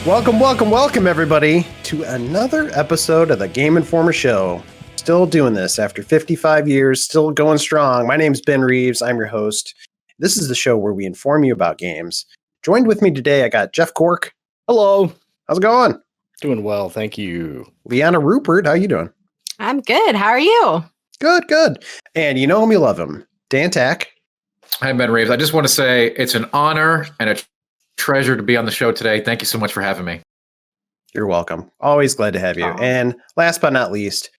Welcome, everybody, to another episode of the Game Informer Show. Still doing this after 55 years, still going strong. My name's Ben Reeves. I'm your host. This is the show where we inform you about games. Joined with me today, I got Jeff Cork. Hello. How's it going? Doing well, thank you. Leanna Rupert, how you doing? I'm good. How are you? Good. And you know him, you love him. Dan Tack. Hi, Ben Reeves. I just want to say it's an honor and a treasure to be on the show today. Thank you so much for having me. You're welcome. Always glad to have you. And last but not least,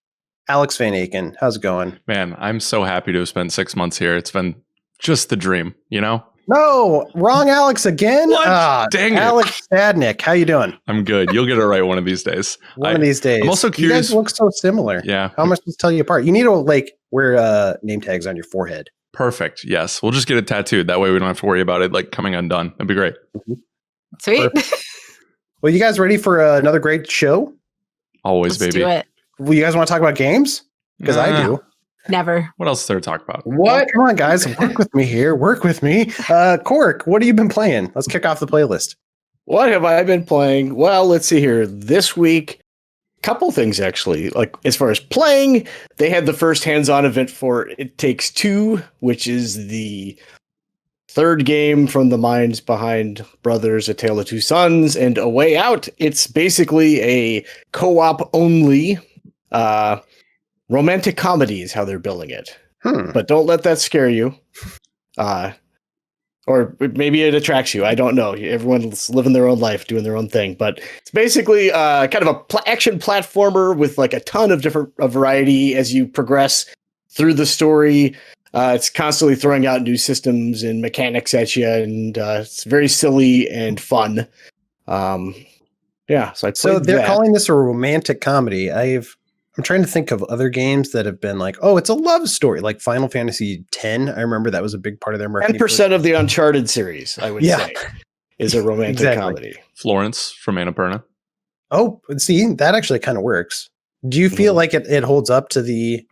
Alex Van Aken. How's it going? Man, I'm so happy to have spent 6 months here. It's been just the dream, you know? No, wrong Alex again. What? Dang it. Alex Sadnick. How you doing? I'm good. You'll get it right one of these days. One of these days. I'm also curious. You guys look so similar. Yeah. How am I supposed to tell you apart? You need to wear name tags on your forehead. Perfect. Yes. We'll just get it tattooed. That way we don't have to worry about it coming undone. That'd be great. Mm-hmm. Sweet. Well, you guys ready for another great show? Always, Let's baby. do it. Well, you guys want to talk about games? Because I do. Never. What else is there to talk about? What? Come on, guys. Work with me here. Work with me. Cork, what have you been playing? Let's kick off the playlist. What have I been playing? Well, let's see here. This week, couple things actually. As far as playing, they had the first hands-on event for It Takes Two, which is the third game from the minds behind Brothers: A Tale of Two Sons and A Way Out. It's basically a co-op only romantic comedy is how they're billing it. But don't let that scare you. Or maybe it attracts you. I don't know. Everyone's living their own life, doing their own thing. But it's basically kind of a action platformer with a ton of different variety as you progress through the story. It's constantly throwing out new systems and mechanics at you, and it's very silly and fun. Yeah, so they're calling this a romantic comedy. I'm trying to think of other games that have been it's a love story, like Final Fantasy X. I remember that was a big part of their marketing. 10% of the Uncharted series, I would say, is a romantic comedy. Florence from Annapurna. Oh, see, that actually kind of works. Do you feel like it holds up to the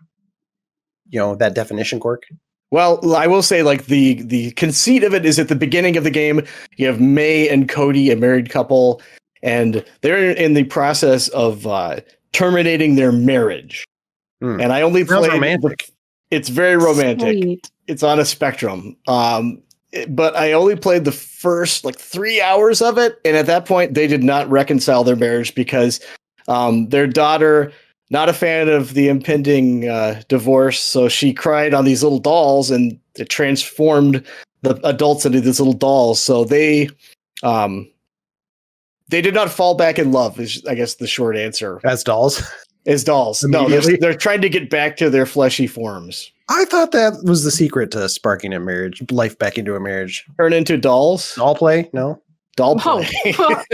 that definition, Cork? Well, I will say the conceit of it is at the beginning of the game, you have May and Cody, a married couple, and they're in the process of terminating their marriage. And I only played romantic. It's very romantic. Sweet. It's on a spectrum. But I only played the first 3 hours of it, and at that point they did not reconcile their marriage because their daughter, not a fan of the impending divorce, so she cried on these little dolls, and it transformed the adults into these little dolls. So they did not fall back in love, is I guess the short answer. As dolls? As dolls. No, they're trying to get back to their fleshy forms. I thought that was the secret to sparking a marriage, life back into a marriage. Turn into dolls? Doll play? No? Doll play.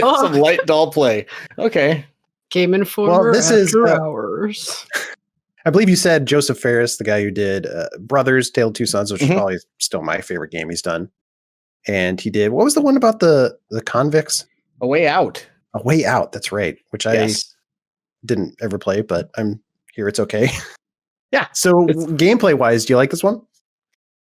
Some light doll play. Okay. Game Informer. Well, this is hours. I believe you said Joseph Ferris, the guy who did Brothers: Tale of Two Sons, which is probably still my favorite game he's done. And he did, what was the one about the convicts? A Way Out. A Way Out, that's right. Which I didn't ever play, but I'm here. It's okay. Yeah. So gameplay wise, do you like this one?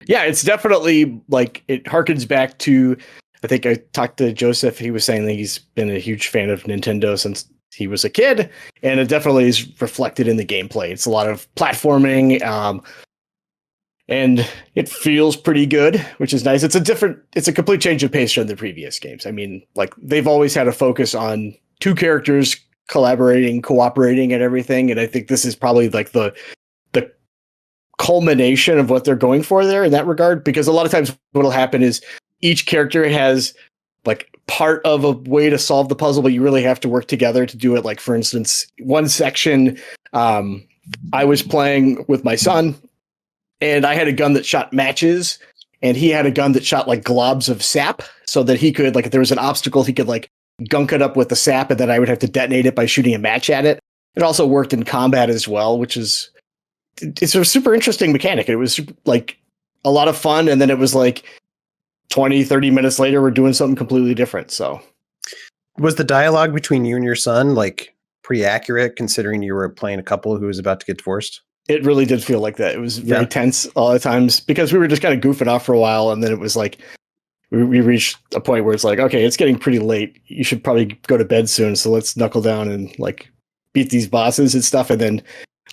Yeah, it's definitely it harkens back to, I think I talked to Joseph. He was saying that he's been a huge fan of Nintendo since he was a kid, and it definitely is reflected in the gameplay. It's a lot of platforming, and it feels pretty good, which is nice. It's a complete change of pace from the previous games. I mean, they've always had a focus on two characters collaborating, cooperating, and everything. And I think this is probably the culmination of what they're going for there in that regard, because a lot of times what'll happen is each character has part of a way to solve the puzzle, but you really have to work together to do it. For instance, one section, I was playing with my son, and I had a gun that shot matches, and he had a gun that shot globs of sap, so that he could, if there was an obstacle, he could gunk it up with the sap, and then I would have to detonate it by shooting a match at it. It also worked in combat as well, which is, it's a super interesting mechanic. It was a lot of fun, and then it was 20, 30 minutes later, we're doing something completely different. So was the dialogue between you and your son pretty accurate, considering you were playing a couple who was about to get divorced? It really did feel like that. It was very tense all the times, because we were just kind of goofing off for a while, and then it was we reached a point where it's like, okay, it's getting pretty late. You should probably go to bed soon. So let's knuckle down and like beat these bosses and stuff. And then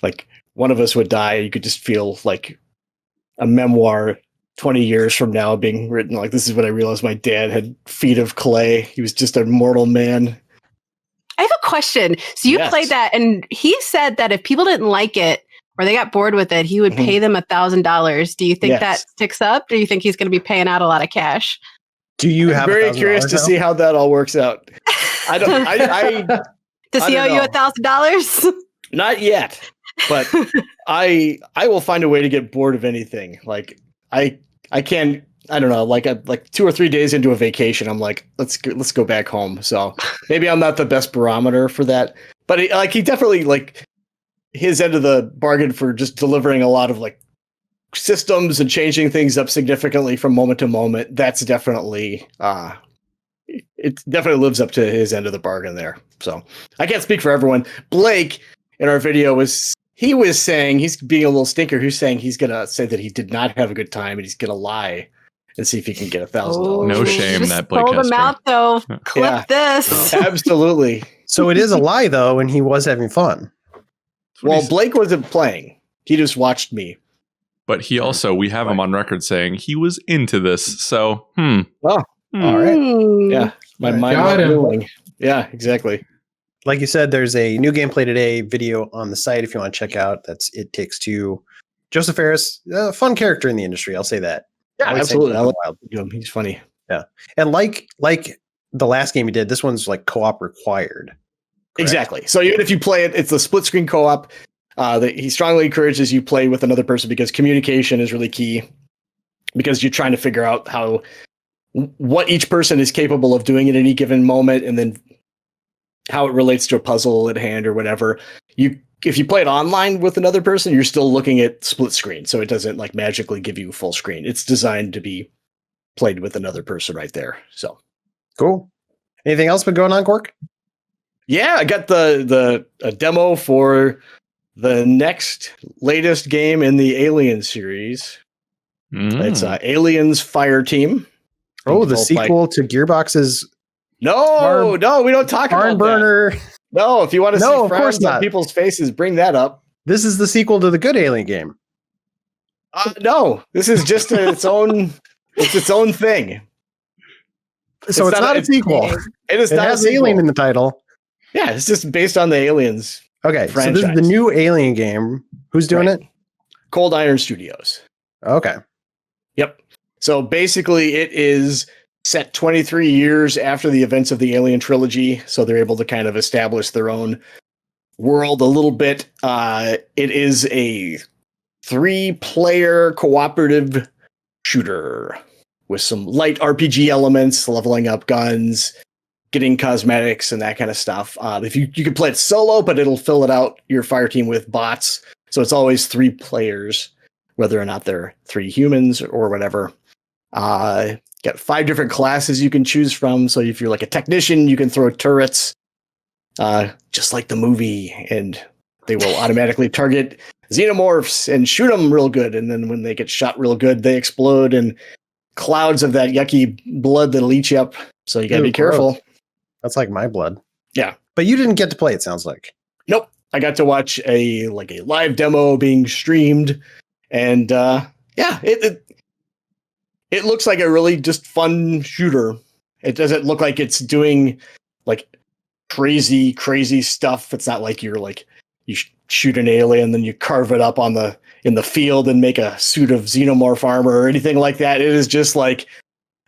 like one of us would die. You could just feel like a memoir 20 years from now being written. Like, this is when I realized my dad had feet of clay. He was just a mortal man. I have a question. So you Yes. played that, and he said that if people didn't like it or they got bored with it, he would pay them $1,000. Do you think Yes. that sticks up? Do you think he's going to be paying out a lot of cash? Do you I'm have very $1,000 curious to now? see how that all works out. I don't. I Does I he owe don't you know. $1,000? not yet, but I will find a way to get bored of anything. Like I can't. I don't know. Like 2 or 3 days into a vacation, I'm like, let's go back home. So maybe I'm not the best barometer for that. But he definitely like his end of the bargain for just delivering a lot of like systems and changing things up significantly from moment to moment. That's definitely it definitely lives up to his end of the bargain there. So I can't speak for everyone. Blake in our video was saying he's being a little stinker. He's saying he's gonna say that he did not have a good time and he's gonna lie and see if he can get $1,000. No shame Just that Blake sold has him for- out, though. Clip Yeah. this. Absolutely. So it is a lie, though, and he was having fun. That's what Well, he's- Blake wasn't playing. He just watched me. but he also, we have him on record saying he was into this. So, Oh, All right. yeah. My All right. mind Got was him. reeling. Yeah, exactly. Like you said, there's a new gameplay today video on the site if you want to check out. That's It Takes Two. Joseph Ferris, a fun character in the industry. I'll say that. Yeah, Always absolutely. saying I like something wild. him. He's funny. And like the last game he did, this one's like co-op required. Correct? Exactly. So even if you play it, it's a split screen co-op. He strongly encourages you play with another person because communication is really key. Because you're trying to figure out what each person is capable of doing at any given moment, and then how it relates to a puzzle at hand or whatever. If you play it online with another person, you're still looking at split screen, so it doesn't like magically give you full screen. It's designed to be played with another person right there. So Cool. Anything else been going on, Cork? yeah, I got the a demo for the next latest game in the Alien series. It's Aliens Fireteam. Oh, the Developed by- sequel to Gearbox's No, we don't talk Barn about that. Burner. No, if you want to No, see of course frowns on not. people's faces, bring that up. This is the sequel to the good Alien game. No, this is just its own. It's its own thing. So it's not a it's- sequel. It is It not a has sequel. Alien in the title. Yeah, it's just based on the Aliens. Okay, so this is the Franchise. new Alien game. Who's doing Right. it? Cold Iron Studios. Okay. Yep. So basically, it is set 23 years after the events of the Alien trilogy. So they're able to kind of establish their own world a little bit. It is a 3-player cooperative shooter with some light RPG elements, leveling up guns, getting cosmetics, and that kind of stuff. If you can play it solo, but it'll fill it out your fire team with bots. So it's always 3 players, whether or not they're 3 humans or whatever. Got 5 different classes you can choose from. So if you're like a technician, you can throw turrets, just like the movie, and they will automatically target xenomorphs and shoot them real good. And then when they get shot real good, they explode and clouds of that yucky blood that'll eat you up. So you gotta Ew, be careful. gross. That's like my blood. Yeah. But you didn't get to play it, sounds like. Nope. I got to watch a live demo being streamed, and it looks like a really just fun shooter. It doesn't look like it's doing like crazy stuff. It's not like you're like you shoot an alien, then you carve it up in the field and make a suit of xenomorph armor or anything like that. It is just like,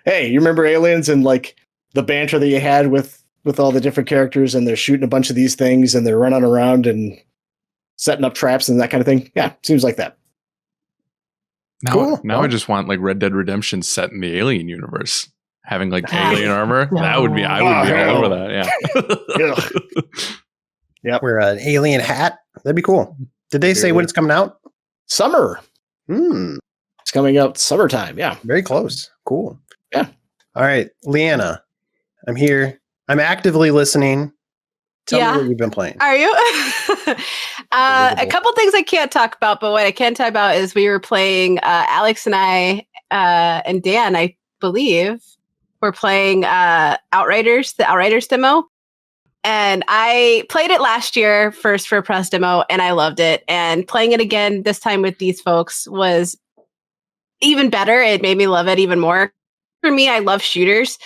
hey, you remember Aliens and like the banter that you had with all the different characters, and they're shooting a bunch of these things and they're running around and setting up traps and that kind of thing. Yeah, seems like that. Now, Cool. now I just want like Red Dead Redemption set in the Alien universe, having like alien armor. That would be, I would be all over that. Yeah. Wear an alien hat. That'd be cool. Did they say when it's coming out? Summer. It's coming out summertime. Yeah. very close. Cool. Yeah. All right, Leanna, I'm here. I'm actively listening. Tell Yeah. me what you've been playing. Are you? A couple things I can't talk about, but what I can talk about is we were playing, Alex and I, and Dan, I believe, We're playing Outriders, the Outriders demo. And I played it last year first for a press demo, and I loved it. And playing it again this time with these folks was even better. It made me love it even more. For me, I love shooters.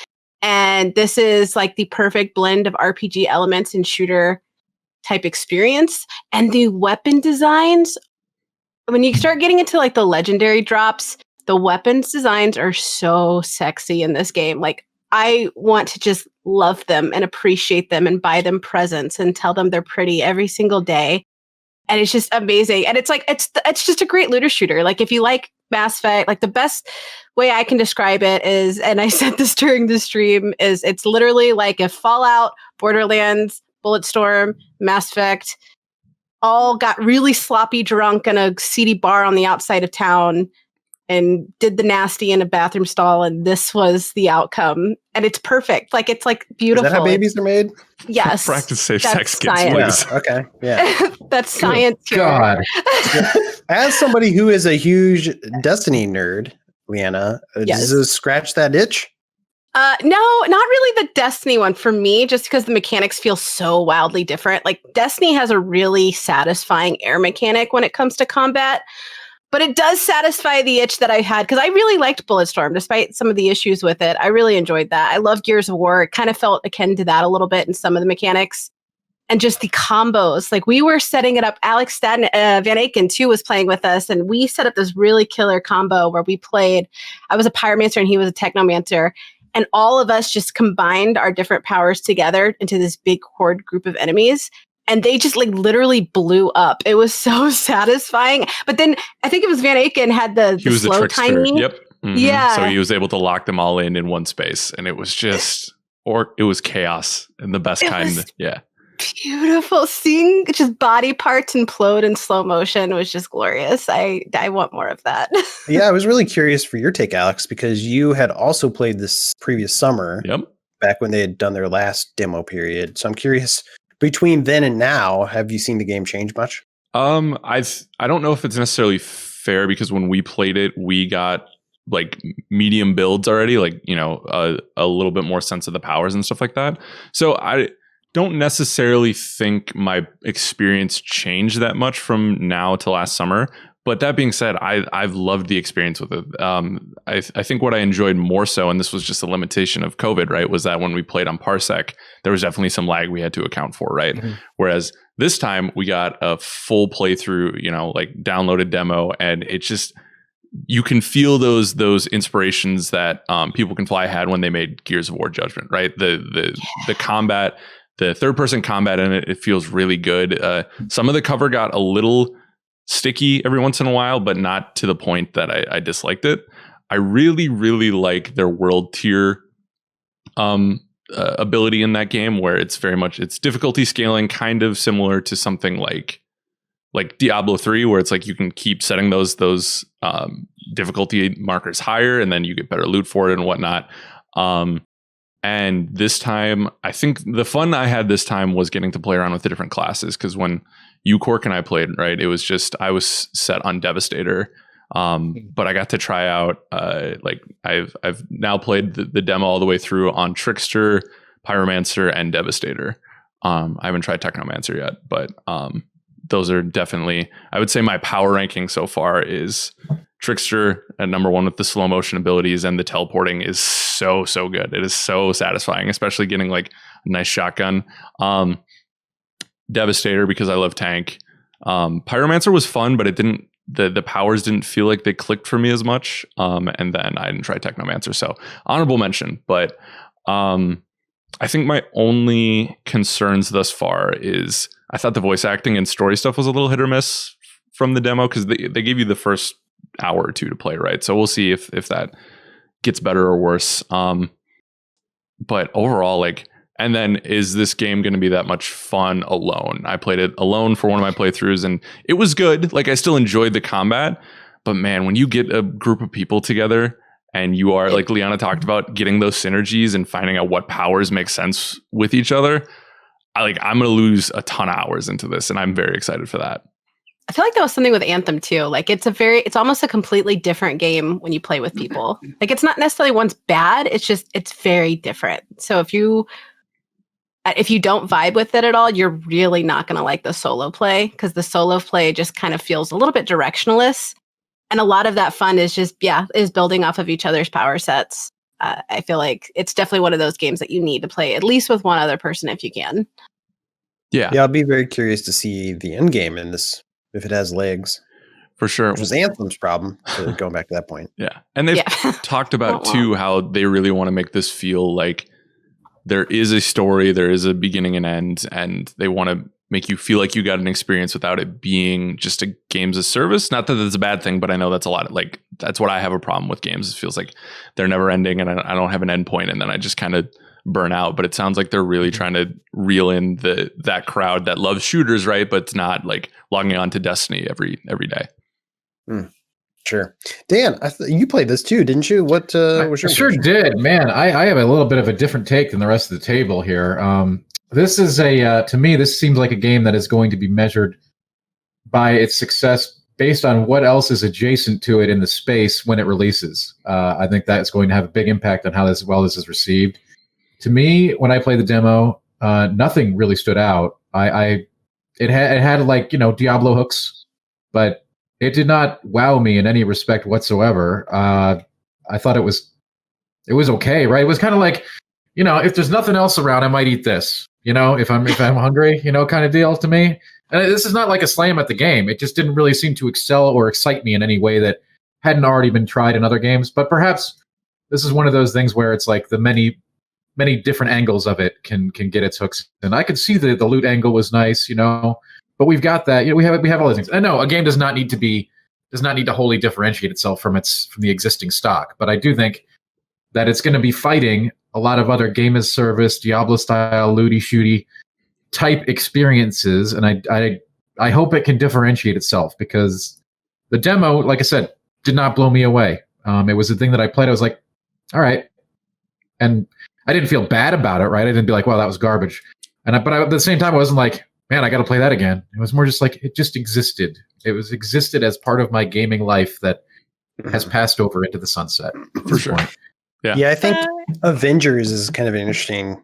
And this is like the perfect blend of RPG elements and shooter type experience. And the weapon designs, when you start getting into like the legendary drops, the weapons designs are so sexy in this game. Like, I want to just love them and appreciate them and buy them presents and tell them they're pretty every single day. And it's just amazing. And it's like, it's just a great looter shooter. Like, if you like Mass Effect, like the best way I can describe it is, and I said this during the stream, is it's literally like if Fallout, Borderlands, Bulletstorm, Mass Effect all got really sloppy drunk in a seedy bar on the outside of town and did the nasty in a bathroom stall, and this was the outcome. And it's perfect. Like, it's like beautiful. Is that how babies are made? Yes. Practice safe sex, kids, science. please. Yeah. Okay. Yeah. That's science. Here. God. As somebody who is a huge Destiny nerd, Leanna, Yes. does this scratch that itch? No, not really the Destiny one for me, just because the mechanics feel so wildly different. Like, Destiny has a really satisfying air mechanic when it comes to combat, but it does satisfy the itch that I had, because I really liked Bulletstorm, despite some of the issues with it. I really enjoyed that. I love Gears of War. It kind of felt akin to that a little bit in some of the mechanics. And just the combos. Like, we were setting it up. Alex Van Aken, too, was playing with us, and we set up this really killer combo where we played. I was a pyromancer and he was a technomancer. And all of us just combined our different powers together into this big horde group of enemies. And they just like literally blew up. It was so satisfying. But then I think it was Van Aken had the slow timing. Yep. Mm-hmm. Yeah. So he was able to lock them all in one space, and it was just, or it was chaos in the best kind. Yeah. Beautiful. Seeing just body parts implode in slow motion was just glorious. I want more of that. Yeah, I was really curious for your take, Alex, because you had also played this previous summer. Yep. Back when they had done their last demo period. So I'm curious, between then and now, have you seen the game change much? I don't know if it's necessarily fair, because when we played it, we got like medium builds already, like, you know, a little bit more sense of the powers and stuff like that. So I don't necessarily think my experience changed that much from now to last summer. But that being said, I've loved the experience with it. I think what I enjoyed more so, and this was just a limitation of COVID, right, was that when we played on Parsec, there was definitely some lag we had to account for, right? Mm-hmm. Whereas this time we got a full playthrough, you know, like downloaded demo, and it just, you can feel those inspirations that People Can Fly had when they made Gears of War Judgment, right? The combat, the third person combat in it feels really good. Some of the cover got a little sticky every once in a while, but not to the point that I disliked it. I really, really like their world tier ability in that game, where it's very much, it's difficulty scaling, kind of similar to something like Diablo 3, where it's like you can keep setting those difficulty markers higher, and then you get better loot for it and whatnot. And this time, I think the fun I had this time was getting to play around with the different classes, because when you, Cork, and I played, right, it was just, I was set on Devastator, but I got to try out, like I've now played the demo all the way through on Trickster, Pyromancer, and Devastator. I haven't tried Technomancer yet, but those are definitely, I would say my power ranking so far is Trickster at number one with the slow motion abilities, and the teleporting is so good. It is so satisfying, especially getting like a nice shotgun. Devastator, because I love tank. Pyromancer was fun, but it didn't, the powers didn't feel like they clicked for me as much. And then I didn't try Technomancer, so honorable mention. But I think my only concerns thus far is I thought the voice acting and story stuff was a little hit or miss from the demo, because they gave you the first hour or two to play, right? So we'll see if that gets better or worse. But overall, like, and then is this game going to be that much fun alone? I played it alone for one of my playthroughs, and it was good. Like, I still enjoyed the combat, but man, when you get a group of people together and you are, like Liana talked about, getting those synergies and finding out what powers make sense with each other, I'm going to lose a ton of hours into this, and I'm very excited for that. I feel like that was something with Anthem too. Like it's almost a completely different game when you play with people. Like it's not necessarily one's bad. It's very different. So if you don't vibe with it at all, you're really not going to like the solo play, because the solo play just kind of feels a little bit directionless. And a lot of that fun is is building off of each other's power sets. I feel like it's definitely one of those games that you need to play at least with one other person if you can. Yeah. I'll be very curious to see the end game in this, if it has legs. For sure. Which was Anthem's problem, so going back to that point. Yeah. And they've talked about too how they really want to make this feel like there is a story, there is a beginning and end, and they want to make you feel like you got an experience without it being just a games as service. Not that that's a bad thing, but I know that's a lot of, like, that's what I have a problem with games. It feels like they're never ending and I don't have an end point, and then I just kind of burn out. But it sounds like they're really trying to reel in that crowd that loves shooters, right? But it's not like logging on to Destiny every day. Sure. Dan, you played this too, didn't you? What was your sure did, man. I have a little bit of a different take than the rest of the table here. This is to me, this seems like a game that is going to be measured by its success based on what else is adjacent to it in the space when it releases. I think that's going to have a big impact on how this is received. To me, when I played the demo, nothing really stood out. It had like, Diablo hooks, but it did not wow me in any respect whatsoever. I thought it was okay, right? It was kind of like, if there's nothing else around, I might eat this. If I'm hungry, kind of deal to me. And this is not like a slam at the game. It just didn't really seem to excel or excite me in any way that hadn't already been tried in other games. But perhaps this is one of those things where it's like the many different angles of it can get its hooks. And I could see the loot angle was nice, but we've got that. We have all those things. And no, a game does not need to wholly differentiate itself from the existing stock. But I do think that it's going to be fighting a lot of other game as service, Diablo style, looty shooty type experiences, and I hope it can differentiate itself, because the demo, like I said, did not blow me away. It was a thing that I played. I was like, all right, and I didn't feel bad about it. Right, I didn't be like, wow, that was garbage. But at the same time, I wasn't like, man, I got to play that again. It was more just like it just existed. It existed as part of my gaming life that has passed over into the sunset. For sure. Yeah, I think Avengers is kind of an interesting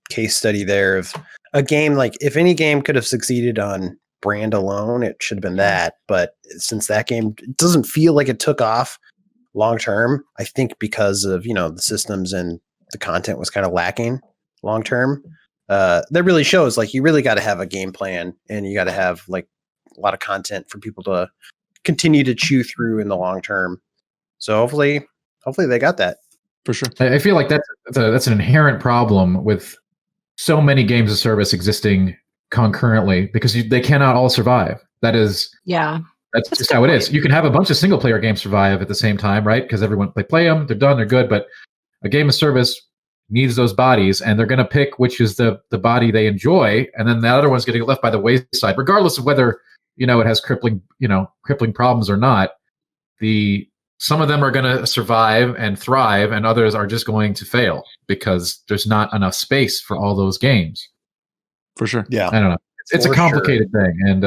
case study there of a game. Like, if any game could have succeeded on brand alone, it should have been that. But since that game, it doesn't feel like it took off long term. I think because of, the systems and the content was kind of lacking long term. That really shows, like, you really got to have a game plan, and you got to have like a lot of content for people to continue to chew through in the long term. So hopefully they got that. For sure. I feel like that's an inherent problem with so many games of service existing concurrently, because they cannot all survive. That's just how it is. You can have a bunch of single player games survive at the same time, right? Because everyone they play them, they're done, they're good. But a game of service needs those bodies, and they're going to pick which is the body they enjoy, and then the other one's getting left by the wayside, regardless of whether it has crippling problems or not. Some of them are going to survive and thrive, and others are just going to fail because there's not enough space for all those games. For sure. Yeah. I don't know. It's a complicated thing. And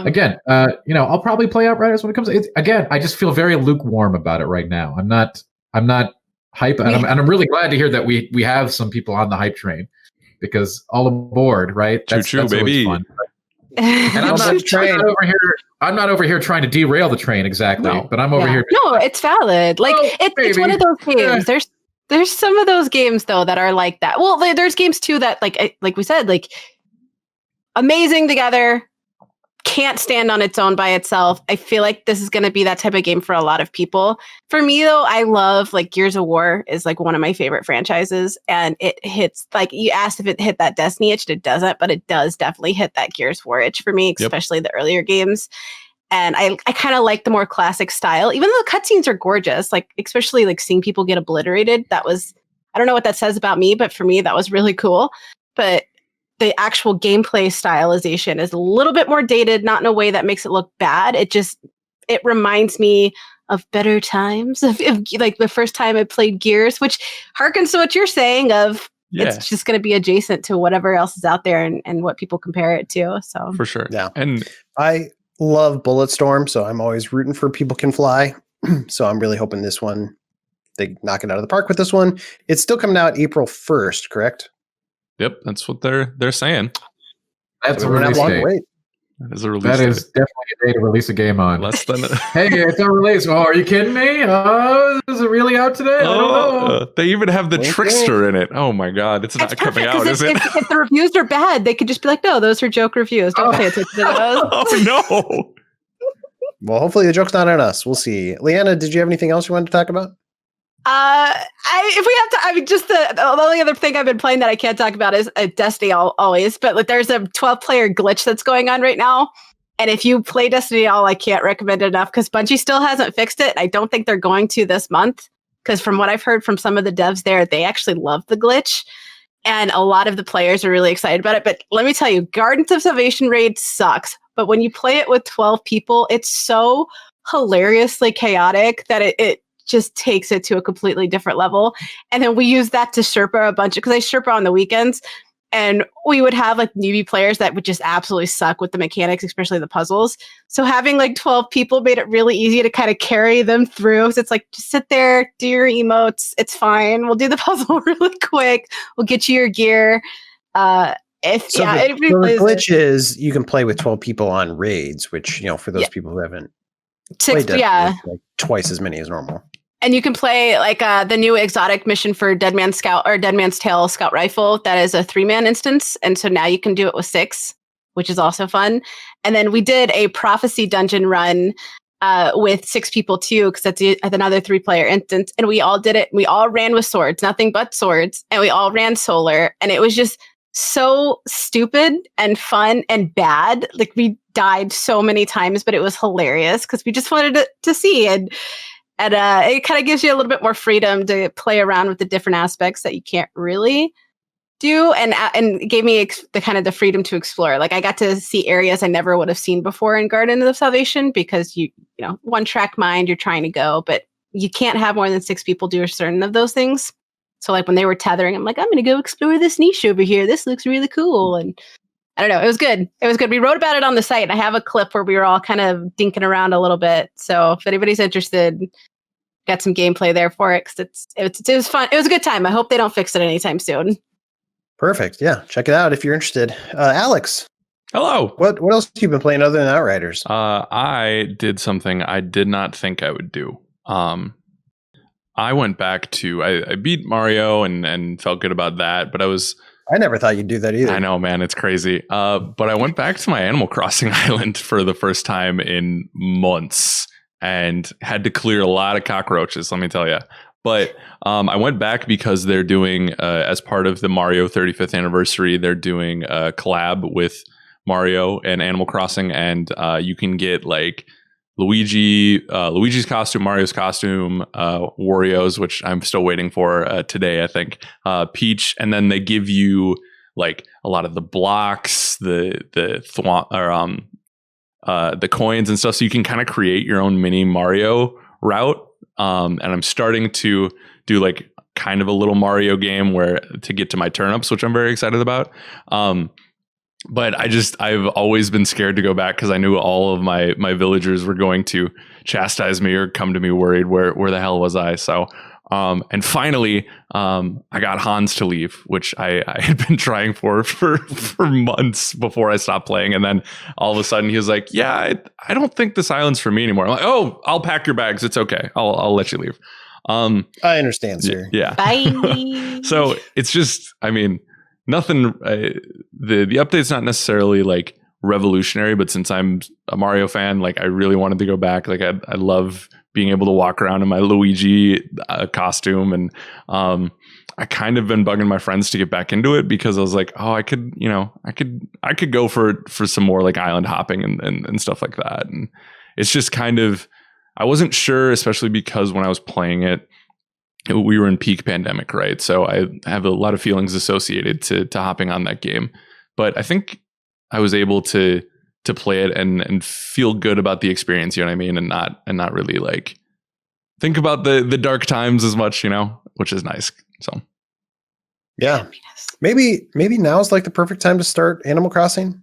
again, I'll probably play Outriders when it comes. Again, I just feel very lukewarm about it right now. I'm not hype, and I'm really glad to hear that we have some people on the hype train, because all aboard, right? That's baby. Fun. And I'm not over here trying to derail the train exactly, but I'm over here. No, it's valid. Like it's one of those games. There's some of those games though that are like that. Well, there's games too that like we said, like amazing together, can't stand on its own by itself. I feel like this is going to be that type of game for a lot of people. For me though, I love like Gears of War is like one of my favorite franchises, and it hits, like you asked if it hit that Destiny itch, it doesn't, but it does definitely hit that Gears of War itch for me, especially the earlier games. And I kind of like the more classic style, even though the cutscenes are gorgeous, like especially like seeing people get obliterated. That was, I don't know what that says about me, but for me that was really cool. But the actual gameplay stylization is a little bit more dated, not in a way that makes it look bad. It reminds me of better times, of like the first time I played Gears, which harkens to what you're saying of it's just going to be adjacent to whatever else is out there and what people compare it to. So for sure. Yeah. And love Bulletstorm, so I'm always rooting for People Can Fly. So I'm really hoping this one, they knock it out of the park with this one. It's still coming out April 1st, correct? Yep, that's what they're saying. That's So a we're not release long to date. wait. That is a release. That date. is definitely a day to release a game on. Less than. Hey, it's a release. Oh, are you kidding me? Is it really out today? I don't know. They even have the Wink, trickster in it. Oh my god, it's not That's coming perfect out, because is it? if the reviews are bad, they could just be like, "No, those are joke reviews. Don't pay attention to those." Oh no. Well, hopefully the joke's not on us. We'll see. Leanna, did you have anything else you wanted to talk about? If we have to, I mean, just the only other thing I've been playing that I can't talk about is Destiny always, but like there's a 12-player glitch that's going on right now. And if you play Destiny all, I can't recommend it enough because Bungie still hasn't fixed it. I don't think they're going to this month because from what I've heard from some of the devs there, they actually love the glitch. And a lot of the players are really excited about it. But let me tell you, Gardens of Salvation raid sucks. But when you play it with 12 people, it's so hilariously chaotic that it just takes it to a completely different level. And then we use that to Sherpa a bunch because I Sherpa on the weekends. And we would have like newbie players that would just absolutely suck with the mechanics, especially the puzzles. So having like 12 people made it really easy to kind of carry them through. So it's like, just sit there, do your emotes. It's fine. We'll do the puzzle really quick. We'll get you your gear. The Anybody glitch is you can play with 12 people on raids, which, for those people who haven't played Destiny, it's like twice as many as normal. And you can play like the new exotic mission for Dead Man's Scout or Dead Man's Tail Scout Rifle. That is a 3-man instance. And so now you can do it with 6, which is also fun. And then we did a prophecy dungeon run with 6 people too, because that's another 3-player instance. And we all did it. We all ran with swords, nothing but swords. And we all ran solar. And it was just so stupid and fun and bad. Like we died so many times, but it was hilarious because we just wanted to see. And it kind of gives you a little bit more freedom to play around with the different aspects that you can't really do, and gave me the freedom to explore. Like I got to see areas I never would have seen before in Garden of Salvation because you one track mind, you're trying to go, but you can't have more than 6 people do a certain of those things. So like when they were tethering, I'm like, I'm going to go explore this niche over here. This looks really cool. And I don't know. It was good. It was good. We wrote about it on the site. I have a clip where we were all kind of dinking around a little bit. So if anybody's interested, got some gameplay there for it because it was fun. It was a good time. I hope they don't fix it anytime soon. Perfect. Yeah, check it out if you're interested. Alex, Hello. what else have you been playing other than Outriders? I did something I did not think I would do. I went back to I beat Mario and felt good about that, but I never thought you'd do that either. I know, man, it's crazy. But I went back to my Animal Crossing island for the first time in months and had to clear a lot of cockroaches, let me tell you. But I went back because they're doing, as part of the Mario 35th anniversary, they're doing a collab with Mario and Animal Crossing, and you can get like Luigi's costume, Mario's costume, Wario's, which I'm still waiting for today, I think, Peach, and then they give you like a lot of the blocks, the coins and stuff, so you can kind of create your own mini Mario route. And I'm starting to do like kind of a little Mario game to get to my turnips, which I'm very excited about. But I've always been scared to go back because I knew all of my villagers were going to chastise me or come to me worried where the hell was I. So, and finally, I got Hans to leave, which I had been trying for months before I stopped playing. And then all of a sudden he was like, yeah, I don't think this island's for me anymore. I'm like, oh, I'll pack your bags. It's okay. I'll let you leave. I understand, sir. Yeah. Bye. So it's just, I mean, nothing, the update's not necessarily like revolutionary, but since I'm a Mario fan, like I really wanted to go back. Like I love being able to walk around in my Luigi costume, and I kind of been bugging my friends to get back into it because I was like, oh, I could go for some more like island hopping and stuff like that. And it's just kind of, I wasn't sure, especially because when I was playing it, we were in peak pandemic, right? So I have a lot of feelings associated to hopping on that game. But I think I was able to play it and feel good about the experience, you know what I mean? And not really like think about the dark times as much, which is nice. So yeah. Maybe now's like the perfect time to start Animal Crossing.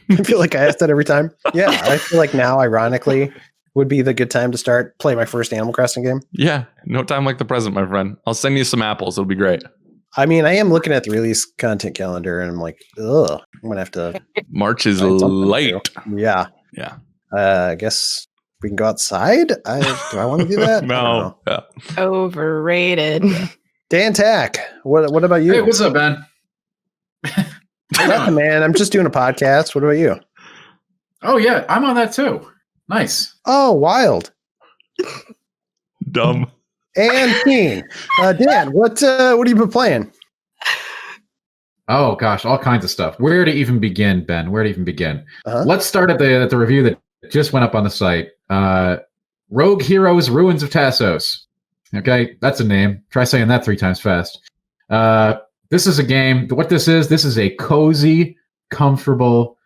I feel like I ask that every time. Yeah, I feel like now, ironically, would be the good time to start play my first Animal Crossing game. Yeah, no time like the present, my friend. I'll send you some apples. It'll be great. I mean, I am looking at the release content calendar, and I'm like, ugh, I'm gonna have to. March is find something to late. do. Yeah. Yeah. I guess we can go outside. Do I want to do that? I don't No. know. Yeah. Overrated. Dan Tack, what about you? Hey, what's up, Ben? Nothing, man. I'm just doing a podcast. What about you? Oh yeah, I'm on that too. Nice. Oh, wild. Dumb. And Keen. Dan, what have you been playing? Oh gosh, all kinds of stuff. Where to even begin, Ben? Where to even begin? Uh-huh. Let's start at the review that just went up on the site. Rogue Heroes: Ruins of Tasos. Okay, that's a name. Try saying that 3 times fast. This is a game. What this is a cozy, comfortable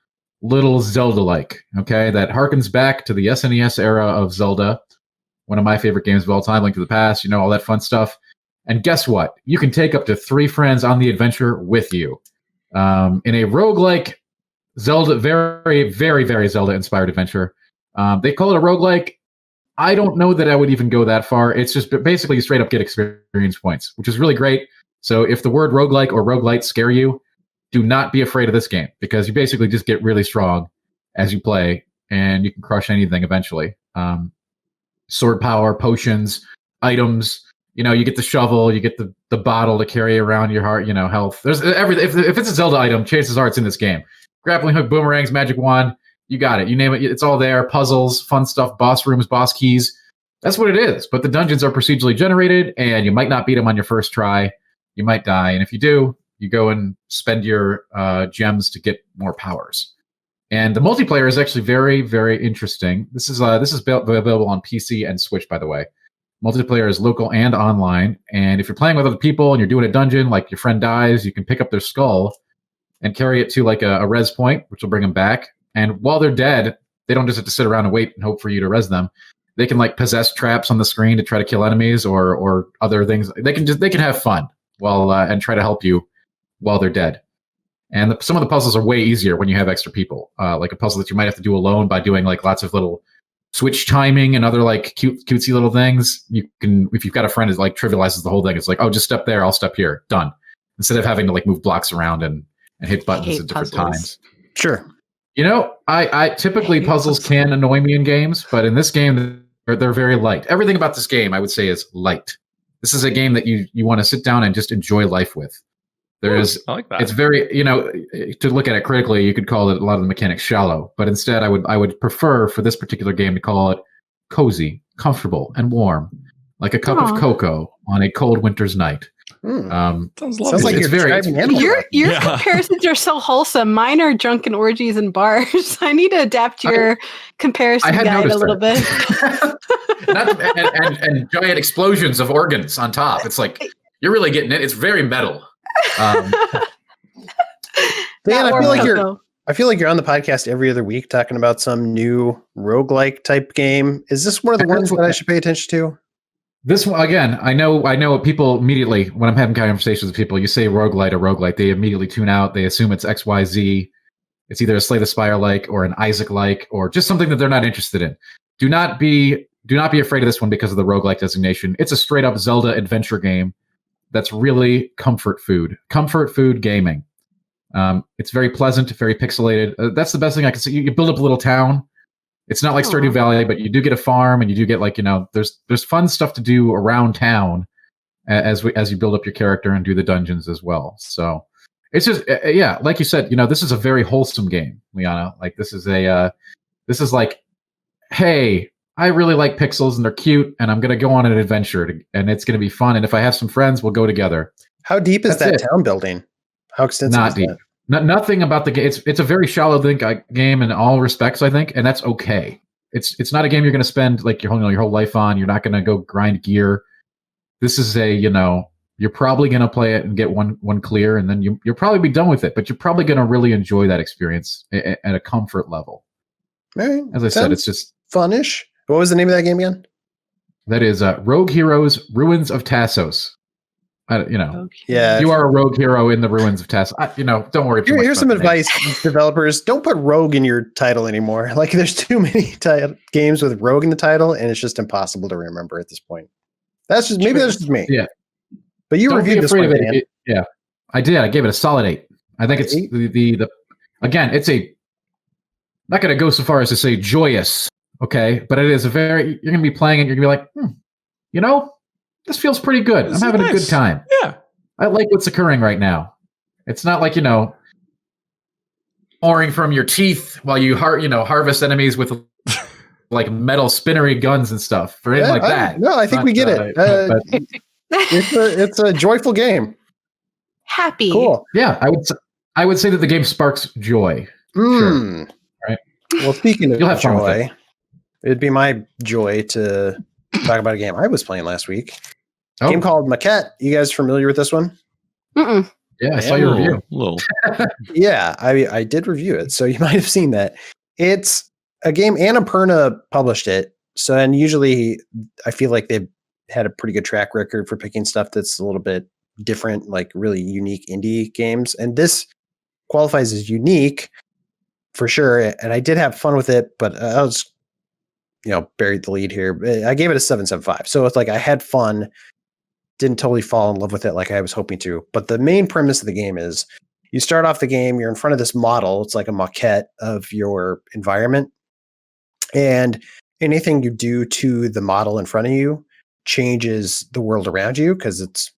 little Zelda-like. Okay, that harkens back to the SNES era of Zelda. One of my favorite games of all time, Link to the Past, all that fun stuff. And guess what? You can take up to 3 friends on the adventure with you. In a roguelike Zelda, very, very, very Zelda-inspired adventure. They call it a roguelike. I don't know that I would even go that far. It's just basically you straight up get experience points, which is really great. So if the word roguelike or roguelite scare you, do not be afraid of this game, because you basically just get really strong as you play, and you can crush anything eventually. Sword power, potions, items. You get the shovel, you get the bottle to carry around your heart. Health. There's everything. If it's a Zelda item, chances are it's in this game. Grappling hook, boomerangs, magic wand. You got it. You name it. It's all there. Puzzles, fun stuff, boss rooms, boss keys. That's what it is. But the dungeons are procedurally generated, and you might not beat them on your first try. You might die, and if you do, you go and spend your gems to get more powers. And the multiplayer is actually very, very interesting. This is available on PC and Switch, by the way. Multiplayer is local and online. And if you're playing with other people and you're doing a dungeon, like your friend dies, you can pick up their skull and carry it to like a res point, which will bring them back. And while they're dead, they don't just have to sit around and wait and hope for you to res them. They can like possess traps on the screen to try to kill enemies or other things. They can have fun while and try to help you while they're dead. And some of the puzzles are way easier when you have extra people. Like a puzzle that you might have to do alone by doing like lots of little switch timing and other like cutesy little things. You can, if you've got a friend that like trivializes the whole thing, it's like, oh, just step there, I'll step here, done. Instead of having to like move blocks around and hit buttons at different times. Sure. I typically puzzles can annoy me in games, but in this game, they're very light. Everything about this game, I would say, is light. This is a game that you want to sit down and just enjoy life with. I like that. It's very, to look at it critically, you could call it a lot of the mechanics shallow, but instead I would prefer for this particular game to call it cozy, comfortable, and warm, like a cup of cocoa on a cold winter's night. Sounds like you're very your comparisons are so wholesome. Mine are drunken orgies and bars. I need to adapt your comparison guide a little bit. and giant explosions of organs on top. It's like you're really getting it. It's very metal. Dan, I feel like you're on the podcast every other week talking about some new roguelike type game. Is this one of the ones that I should pay attention to? This one, again, I know people immediately, when I'm having conversations with people, you say roguelite, they immediately tune out. They assume it's XYZ. It's either a Slay the Spire-like or an Isaac-like or just something that they're not interested in. Do not be afraid of this one because of the roguelike designation. It's a straight up Zelda adventure game that's really comfort food gaming. It's very pleasant, very pixelated. That's the best thing I can see. You build up a little town. It's not like Stardew Valley, but you do get a farm, and you do get like there's fun stuff to do around town as you build up your character and do the dungeons as well. So it's just like you said, this is a very wholesome game, Liana. Like this is like, hey, I really like pixels and they're cute, and I'm gonna go on an adventure and it's gonna be fun. And if I have some friends, we'll go together. How deep is that town building? How extensive? Not deep. Nothing about the game. It's a very shallow game in all respects, I think, and that's okay. It's not a game you're going to spend like your whole life on. You're not going to go grind gear. This is you're probably going to play it and get one clear, and then you'll probably be done with it. But you're probably going to really enjoy that experience at a comfort level. Right. As I said, it's just funnish. What was the name of that game again? That is Rogue Heroes: Ruins of Tasos. Yeah. You are a rogue hero in the ruins of Tasos. Don't worry too much. Here's some advice, developers. Don't put rogue in your title anymore. Like, there's too many games with rogue in the title, and it's just impossible to remember at this point. That's just me. Yeah. But you reviewed this one, Dan. Yeah, I did. I gave it a solid 8. I think it's the again, it's not going to go so far as to say joyous, okay? But it is you're going to be playing it, you're going to be like, this feels pretty good. I'm having a good time. Yeah. I like what's occurring right now. It's not like, pouring from your teeth while you harvest enemies with like metal spinnery guns and stuff or anything like that. No, I think we get it. It's a joyful game. Happy. Cool. Yeah, I would say that the game sparks joy. Sure. Right. Well, speaking of You'll have fun with joy, it'd be my joy to talk about a game I was playing last week. A game called Maquette. You guys familiar with this one? Mm-mm. Yeah, I saw your review. Yeah, I did review it, so you might have seen that. It's a game. Annapurna published it, and usually I feel like they've had a pretty good track record for picking stuff that's a little bit different, like really unique indie games. And this qualifies as unique for sure. And I did have fun with it, but I was, buried the lead here. I gave it a 7.75. So it's like I had fun, didn't totally fall in love with it like I was hoping to. But the main premise of the game is you start off the game, you're in front of this model. It's like a maquette of your environment. And anything you do to the model in front of you changes the world around you because it's,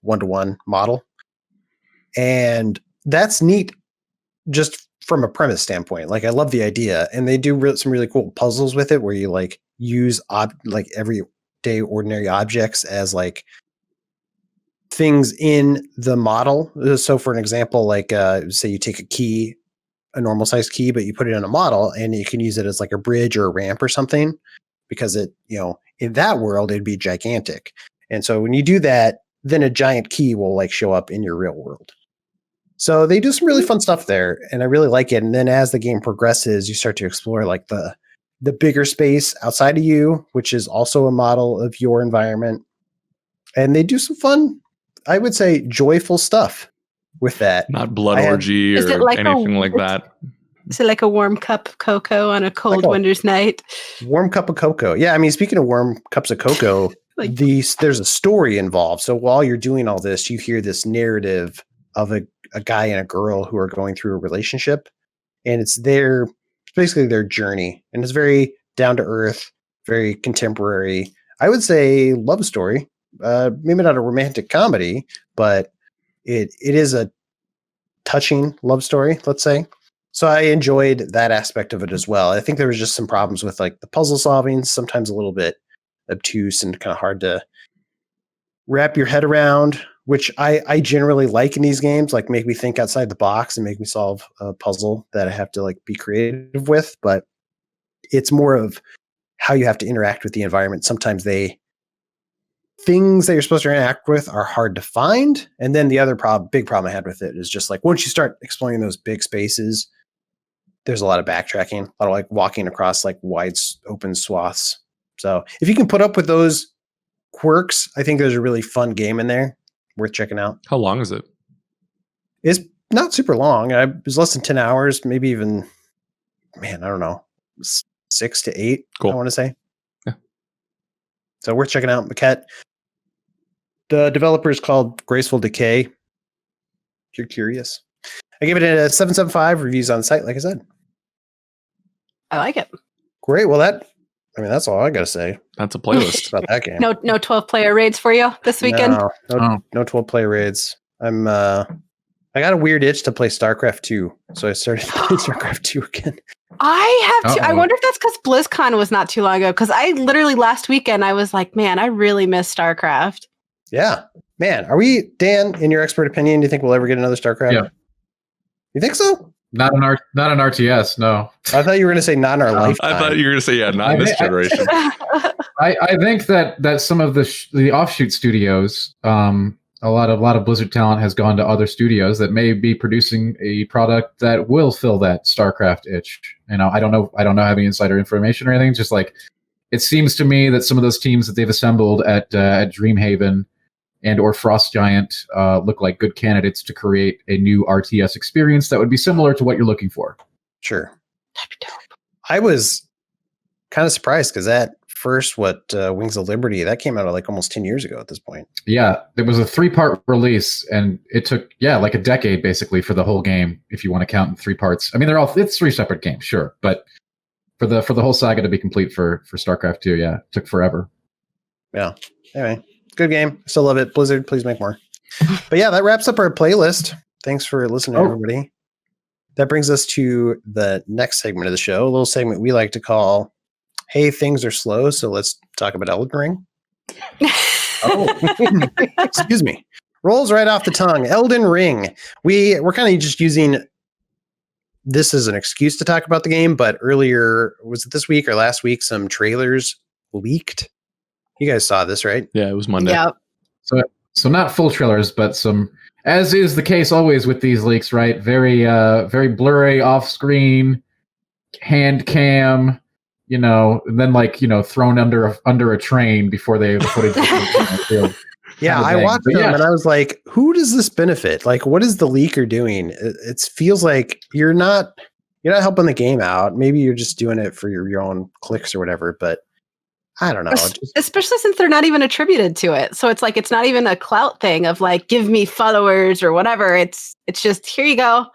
one-to-one model. And that's neat just from a premise standpoint. Like, I love the idea, and they do some really cool puzzles with it where you like use like everyday ordinary objects as like things in the model. So for an example, like say you take a normal sized key, but you put it in a model and you can use it as like a bridge or a ramp or something, because it, in that world, it'd be gigantic. And so when you do that, then a giant key will like show up in your real world. So they do some really fun stuff there, and I really like it. And then as the game progresses, you start to explore like the bigger space outside of you, which is also a model of your environment. And they do some fun, I would say, joyful stuff with that. Not blood orgy or anything like that. Is it like a warm cup of cocoa on a cold winter's night? Warm cup of cocoa. Yeah, I mean, speaking of warm cups of cocoa, there's a story involved. So while you're doing all this, you hear this narrative of a guy and a girl who are going through a relationship, and it's basically their journey, and it's very down to earth, very contemporary. I would say love story. Maybe not a romantic comedy, but it is a touching love story, let's say. So I enjoyed that aspect of it as well. I think there was just some problems with like the puzzle solving, sometimes a little bit obtuse and kind of hard to wrap your head around, which I generally like in these games, like make me think outside the box and make me solve a puzzle that I have to like be creative with. But it's more of how you have to interact with the environment. Sometimes things that you're supposed to interact with are hard to find. And then the other big problem I had with it is just like, once you start exploring those big spaces, there's a lot of backtracking, a lot of like walking across like wide open swaths. So if you can put up with those quirks, I think there's a really fun game in there worth checking out. How long is it? It's not super long. It was less than 10 hours, maybe even, I don't know, 6 to 8, cool. I want to say. Yeah. So worth checking out. Maquette. The developer is called Graceful Decay. If you're curious. I gave it a 7.75. Reviews on the site, like I said. I like it. Great. Well, that's all I got to say. That's a playlist about that game. No 12-player raids for you this weekend? No 12-player raids. I got a weird itch to play StarCraft II, so I started playing StarCraft II again. I have to. I wonder if that's because BlizzCon was not too long ago, because I literally last weekend I was like, man, I really miss StarCraft. Yeah. Man, Dan, in your expert opinion, do you think we'll ever get another StarCraft? Yeah. You think so? Not an RTS, no. I thought you were going to say not in our lifetime. I thought you were going to say, not in this generation. I think that some of the offshoot studios, a lot of Blizzard talent has gone to other studios that may be producing a product that will fill that StarCraft itch. I don't know have any insider information or anything. Just like, it seems to me that some of those teams that they've assembled at Dreamhaven and or Frost Giant look like good candidates to create a new RTS experience that would be similar to what you're looking for. Sure. I was kind of surprised because that first Wings of Liberty, that came out like almost 10 years ago at this point. Yeah, it was a 3-part release, and it took like a decade basically for the whole game, if you want to count in 3 parts. I mean, it's 3 separate games, sure, but for the whole saga to be complete for StarCraft II, it took forever. Yeah. Anyway, good game. Still love it. Blizzard, please make more. But yeah, that wraps up our playlist. Thanks for listening, everybody. That brings us to the next segment of the show, a little segment we like to call Hey, Things Are Slow, so let's talk about Elden Ring. Excuse me. Rolls right off the tongue. Elden Ring. We're kind of just using this as an excuse to talk about the game, but earlier, was it this week or last week, some trailers leaked? You guys saw this, right? Yeah, it was Monday. Yeah. So not full trailers, but some, as is the case always with these leaks, right? Very very blurry, off-screen, hand cam, and then thrown under a train before the footage was Yeah, I watched them and I was like, who does this benefit? Like, what is the leaker doing? It feels like you're not helping the game out. Maybe you're just doing it for your own clicks or whatever, but I don't know. Especially since they're not even attributed to it. So it's like, it's not even a clout thing of like, give me followers or whatever. It's just, here you go.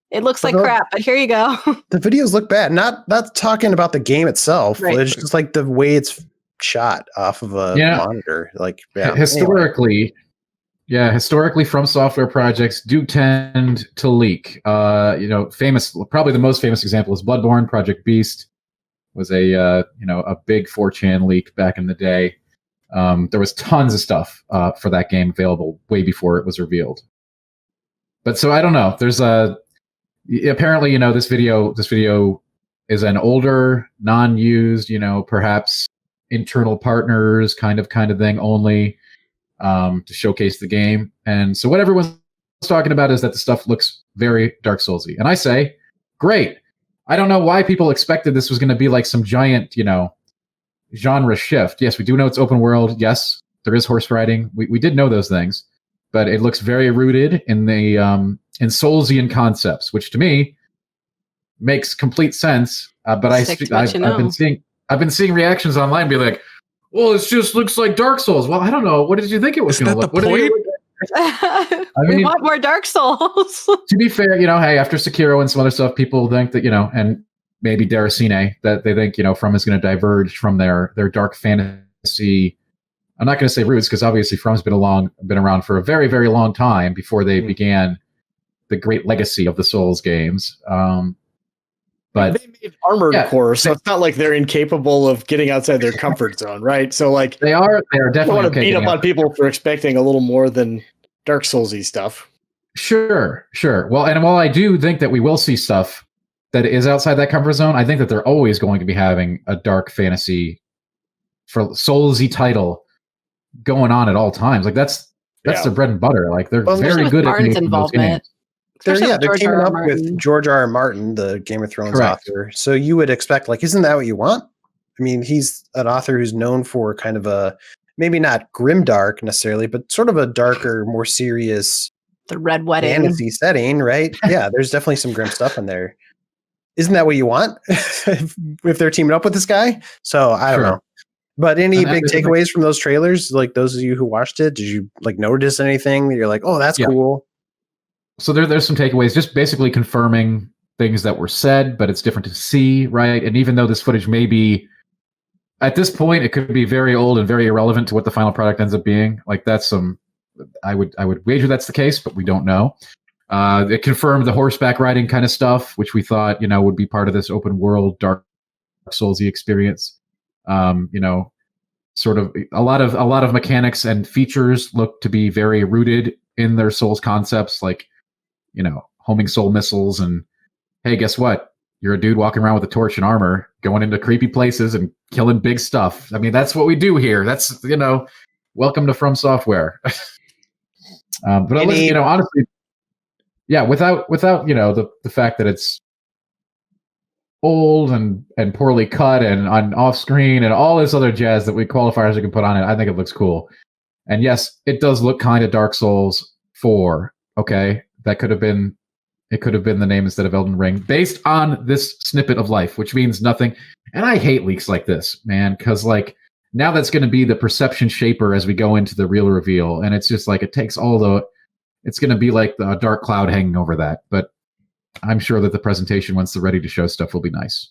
It looks like crap, but here you go. The videos look bad. Not talking about the game itself. Right. It's just like the way it's shot off of a monitor. Like historically From Software projects do tend to leak. Probably the most famous example is Bloodborne. Project Beast was a big 4chan leak back in the day. There was tons of stuff for that game available way before it was revealed. But so I don't know. There's apparently this video is an older, non-used, perhaps internal partners kind of thing only to showcase the game. And so what everyone's talking about is that the stuff looks very Dark Soulsy. And I say, great. I don't know why people expected this was going to be like some giant, genre shift. Yes, we do know it's open world. Yes, there is horse riding. We did know those things, but it looks very rooted in the in Soulsian concepts, which to me makes complete sense. But I've been seeing reactions online be like, well, it just looks like Dark Souls. Well, I don't know. What did you think it was going to look? We want more Dark Souls. To be fair, hey, after Sekiro and some other stuff, people think that, and maybe Deracine, that they think, From is going to diverge from their dark fantasy. I'm not going to say roots, because obviously From's been around for a very, very long time before they began the great legacy of the Souls games. But they made Armored Core, so it's not like they're incapable of getting outside their comfort zone, right? So like they are definitely. I don't want to beat up on people for expecting a little more than Dark Soulsy stuff. Sure. Well, and while I do think that we will see stuff that is outside that comfort zone, I think that they're always going to be having a dark fantasy for Soulsy title going on at all times. Like that's their bread and butter. Like they're very good at making those games. They're teaming up with George R. R. Martin, the Game of Thrones author. So you would expect, like, isn't that what you want? I mean, he's an author who's known for kind of a, maybe not grimdark necessarily, but sort of a darker, more serious The Red Wedding fantasy setting, right? Yeah, there's definitely some grim stuff in there. Isn't that what you want if they're teaming up with this guy? So I don't know. But any big takeaways from those trailers? Like those of you who watched it, did you like notice anything that you're like, oh, that's cool? So there's some takeaways, just basically confirming things that were said, but it's different to see, right? And even though this footage may be, at this point, it could be very old and very irrelevant to what the final product ends up being. Like that's I would wager that's the case, but we don't know. It confirmed the horseback riding kind of stuff, which we thought, would be part of this open world Dark Soulsy experience. Sort of a lot of mechanics and features look to be very rooted in their Souls concepts, like homing soul missiles and hey, guess what? You're a dude walking around with a torch and armor, going into creepy places and killing big stuff. I mean, that's what we do here. That's welcome to From Software. But honestly, without the fact that it's old and poorly cut and on off screen and all this other jazz that we qualifiers can put on it, I think it looks cool. And yes, it does look kind of Dark Souls 4. Okay, that could have been. It could have been the name instead of Elden Ring, based on this snippet of life, which means nothing. And I hate leaks like this, man, because like now that's going to be the perception shaper as we go into the real reveal, and it's just like it takes all the. It's going to be like a dark cloud hanging over that, but I'm sure that the presentation, once they're ready to show stuff, will be nice.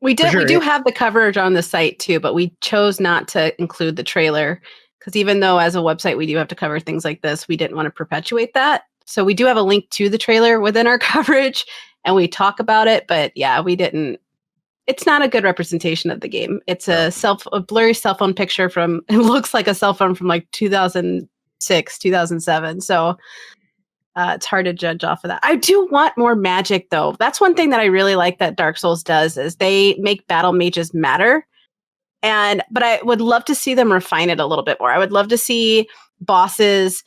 We do have the coverage on the site too, but we chose not to include the trailer because even though as a website we do have to cover things like this, we didn't want to perpetuate that. So we do have a link to the trailer within our coverage and we talk about it, but yeah, we didn't. It's not a good representation of the game. It's a blurry cell phone picture it looks like a cell phone from like 2006, 2007. So it's hard to judge off of that. I do want more magic, though. That's one thing that I really like that Dark Souls does is they make battle mages matter. But I would love to see them refine it a little bit more. I would love to see bosses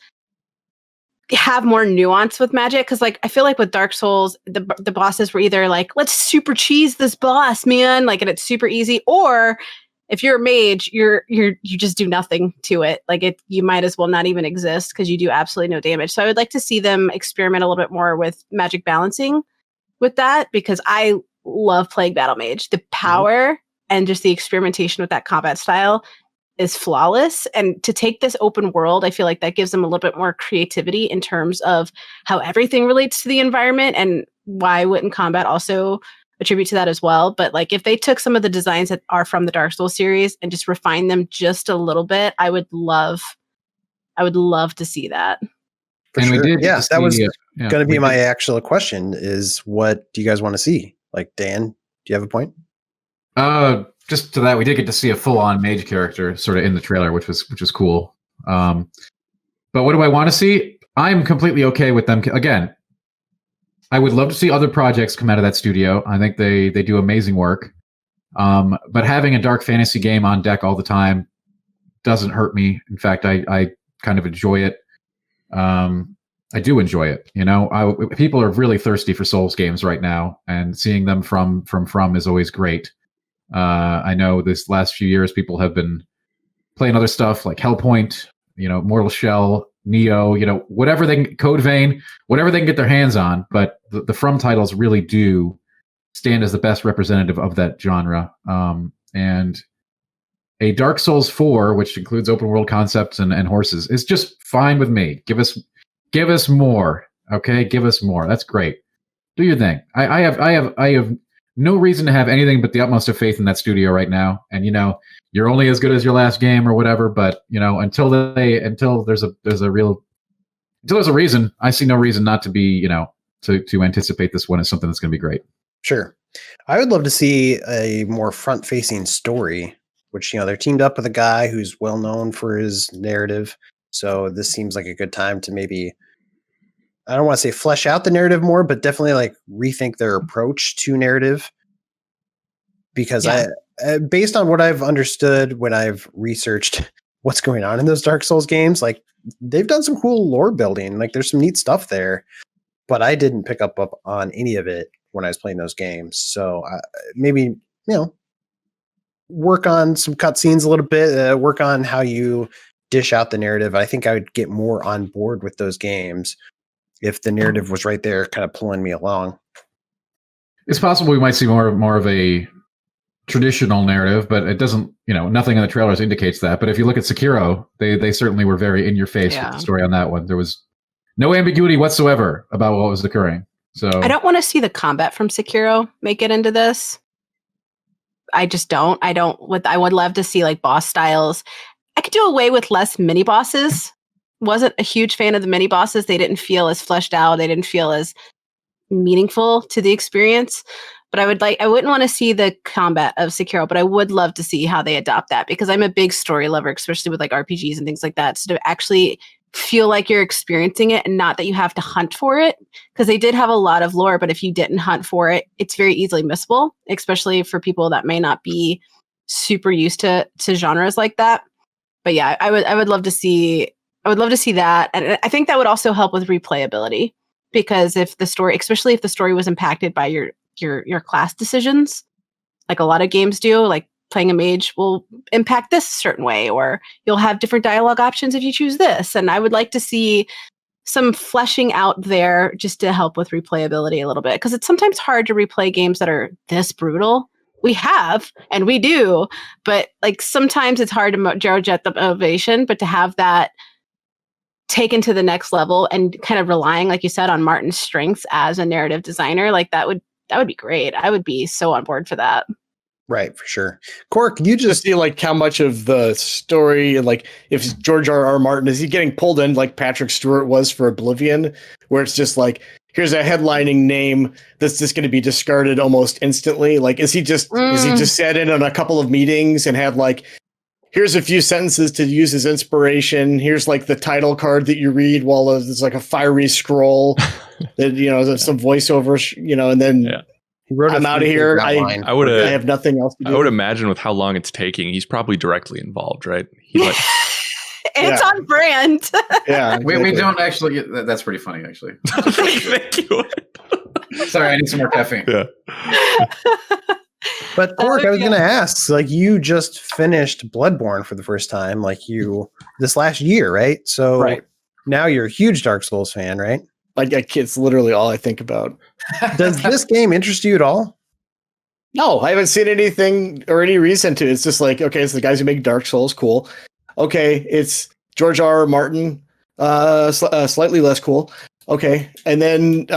have more nuance with magic because, like, I feel like with Dark Souls, the bosses were either like, "Let's super cheese this boss, man!" Like, and it's super easy, or if you're a mage, you just do nothing to it. Like you might as well not even exist because you do absolutely no damage. So I would like to see them experiment a little bit more with magic balancing with that because I love playing Battle Mage. The power and just the experimentation with that combat style is flawless. And to take this open world, I feel like that gives them a little bit more creativity in terms of how everything relates to the environment and why wouldn't combat also attribute to that as well. But like if they took some of the designs that are from the Dark Souls series and just refined them just a little bit, I would love to see that. For and sure. we did. Yes, that was going to be my actual question is what do you guys want to see? Like, Dan, do you have a point? Just to that, we did get to see a full-on mage character sort of in the trailer, which was cool. But what do I want to see? I'm completely okay with them. Again, I would love to see other projects come out of that studio. I think they do amazing work. But having a dark fantasy game on deck all the time doesn't hurt me. In fact, I kind of enjoy it. I do enjoy it. You know, people are really thirsty for Souls games right now, and seeing them from is always great. I know this last few years people have been playing other stuff like Hellpoint, you know, Mortal Shell, Neo, you know, whatever they can, Code Vein, whatever they can get their hands on. But the From titles really do stand as the best representative of that genre. And a Dark Souls 4, which includes open world concepts and horses, is just fine with me. Give us more. Okay, give us more. That's great. Do your thing. I have no reason to have anything but the utmost of faith in that studio right now. And you know, you're only as good as your last game or whatever. But you know, until there's a reason, I see no reason not to be, you know, to anticipate this one as something that's going to be great. Sure. I would love to see a more front-facing story, which, you know, they're teamed up with a guy who's well known for his narrative. So this seems like a good time to maybe, I don't want to say flesh out the narrative more, but definitely like rethink their approach to narrative. Because based on what I've understood when I've researched what's going on in those Dark Souls games, like they've done some cool lore building. Like there's some neat stuff there, but I didn't pick up on any of it when I was playing those games. So maybe, you know, work on some cutscenes a little bit, work on how you dish out the narrative. I think I would get more on board with those games if the narrative was right there kind of pulling me along. It's possible we might see more of a traditional narrative, but it doesn't, you know, nothing in the trailers indicates that. But if you look at Sekiro, they certainly were very in your face with the story on that one. There was no ambiguity whatsoever about what was occurring. So I don't want to see the combat from Sekiro make it into this. I just don't. I would love to see like boss styles. I could do away with less mini bosses. Wasn't a huge fan of the mini bosses. They didn't feel as fleshed out. They didn't feel as meaningful to the experience. But I wouldn't want to see the combat of Sekiro, but I would love to see how they adopt that because I'm a big story lover, especially with like RPGs and things like that. So to actually feel like you're experiencing it and not that you have to hunt for it, because they did have a lot of lore, but if you didn't hunt for it, it's very easily missable, especially for people that may not be super used to genres like that. But yeah, I would love to see that. And I think that would also help with replayability because if the story, especially if the story was impacted by your class decisions, like a lot of games do, like playing a mage will impact this certain way, or you'll have different dialogue options if you choose this. And I would like to see some fleshing out there just to help with replayability a little bit, because it's sometimes hard to replay games that are this brutal. We have, and we do, but like sometimes it's hard to judge at the motivation, but to have that taken to the next level and kind of relying, like you said, on Martin's strengths as a narrative designer, like that would be great. I would be so on board for that. Right, for sure. Cork, you Just see like how much of the story, and like if George R.R. Martin, is he getting pulled in like Patrick Stewart was for Oblivion, where it's just like, here's a headlining name that's just going to be discarded almost instantly. Like, is he just sat in on a couple of meetings and had like, here's a few sentences to use as inspiration. Here's like the title card that you read while there's like a fiery scroll that, there's some voiceovers, and then he wrote I'm out of here. I have nothing else to do. I would imagine with how long it's taking, he's probably directly involved, right? He's like, it's on brand. Yeah, exactly. we don't actually. That's pretty funny, actually. Thank you. Sorry, I need some more caffeine. Yeah. But Cork, I was going to ask, like, you just finished Bloodborne for the first time, this last year, right? So now you're a huge Dark Souls fan, right? Like, it's literally all I think about. Does this game interest you at all? No, I haven't seen anything or any reason to. It's just like, okay, it's the guys who make Dark Souls, cool. Okay, it's George R.R. Martin, slightly less cool. Okay, and then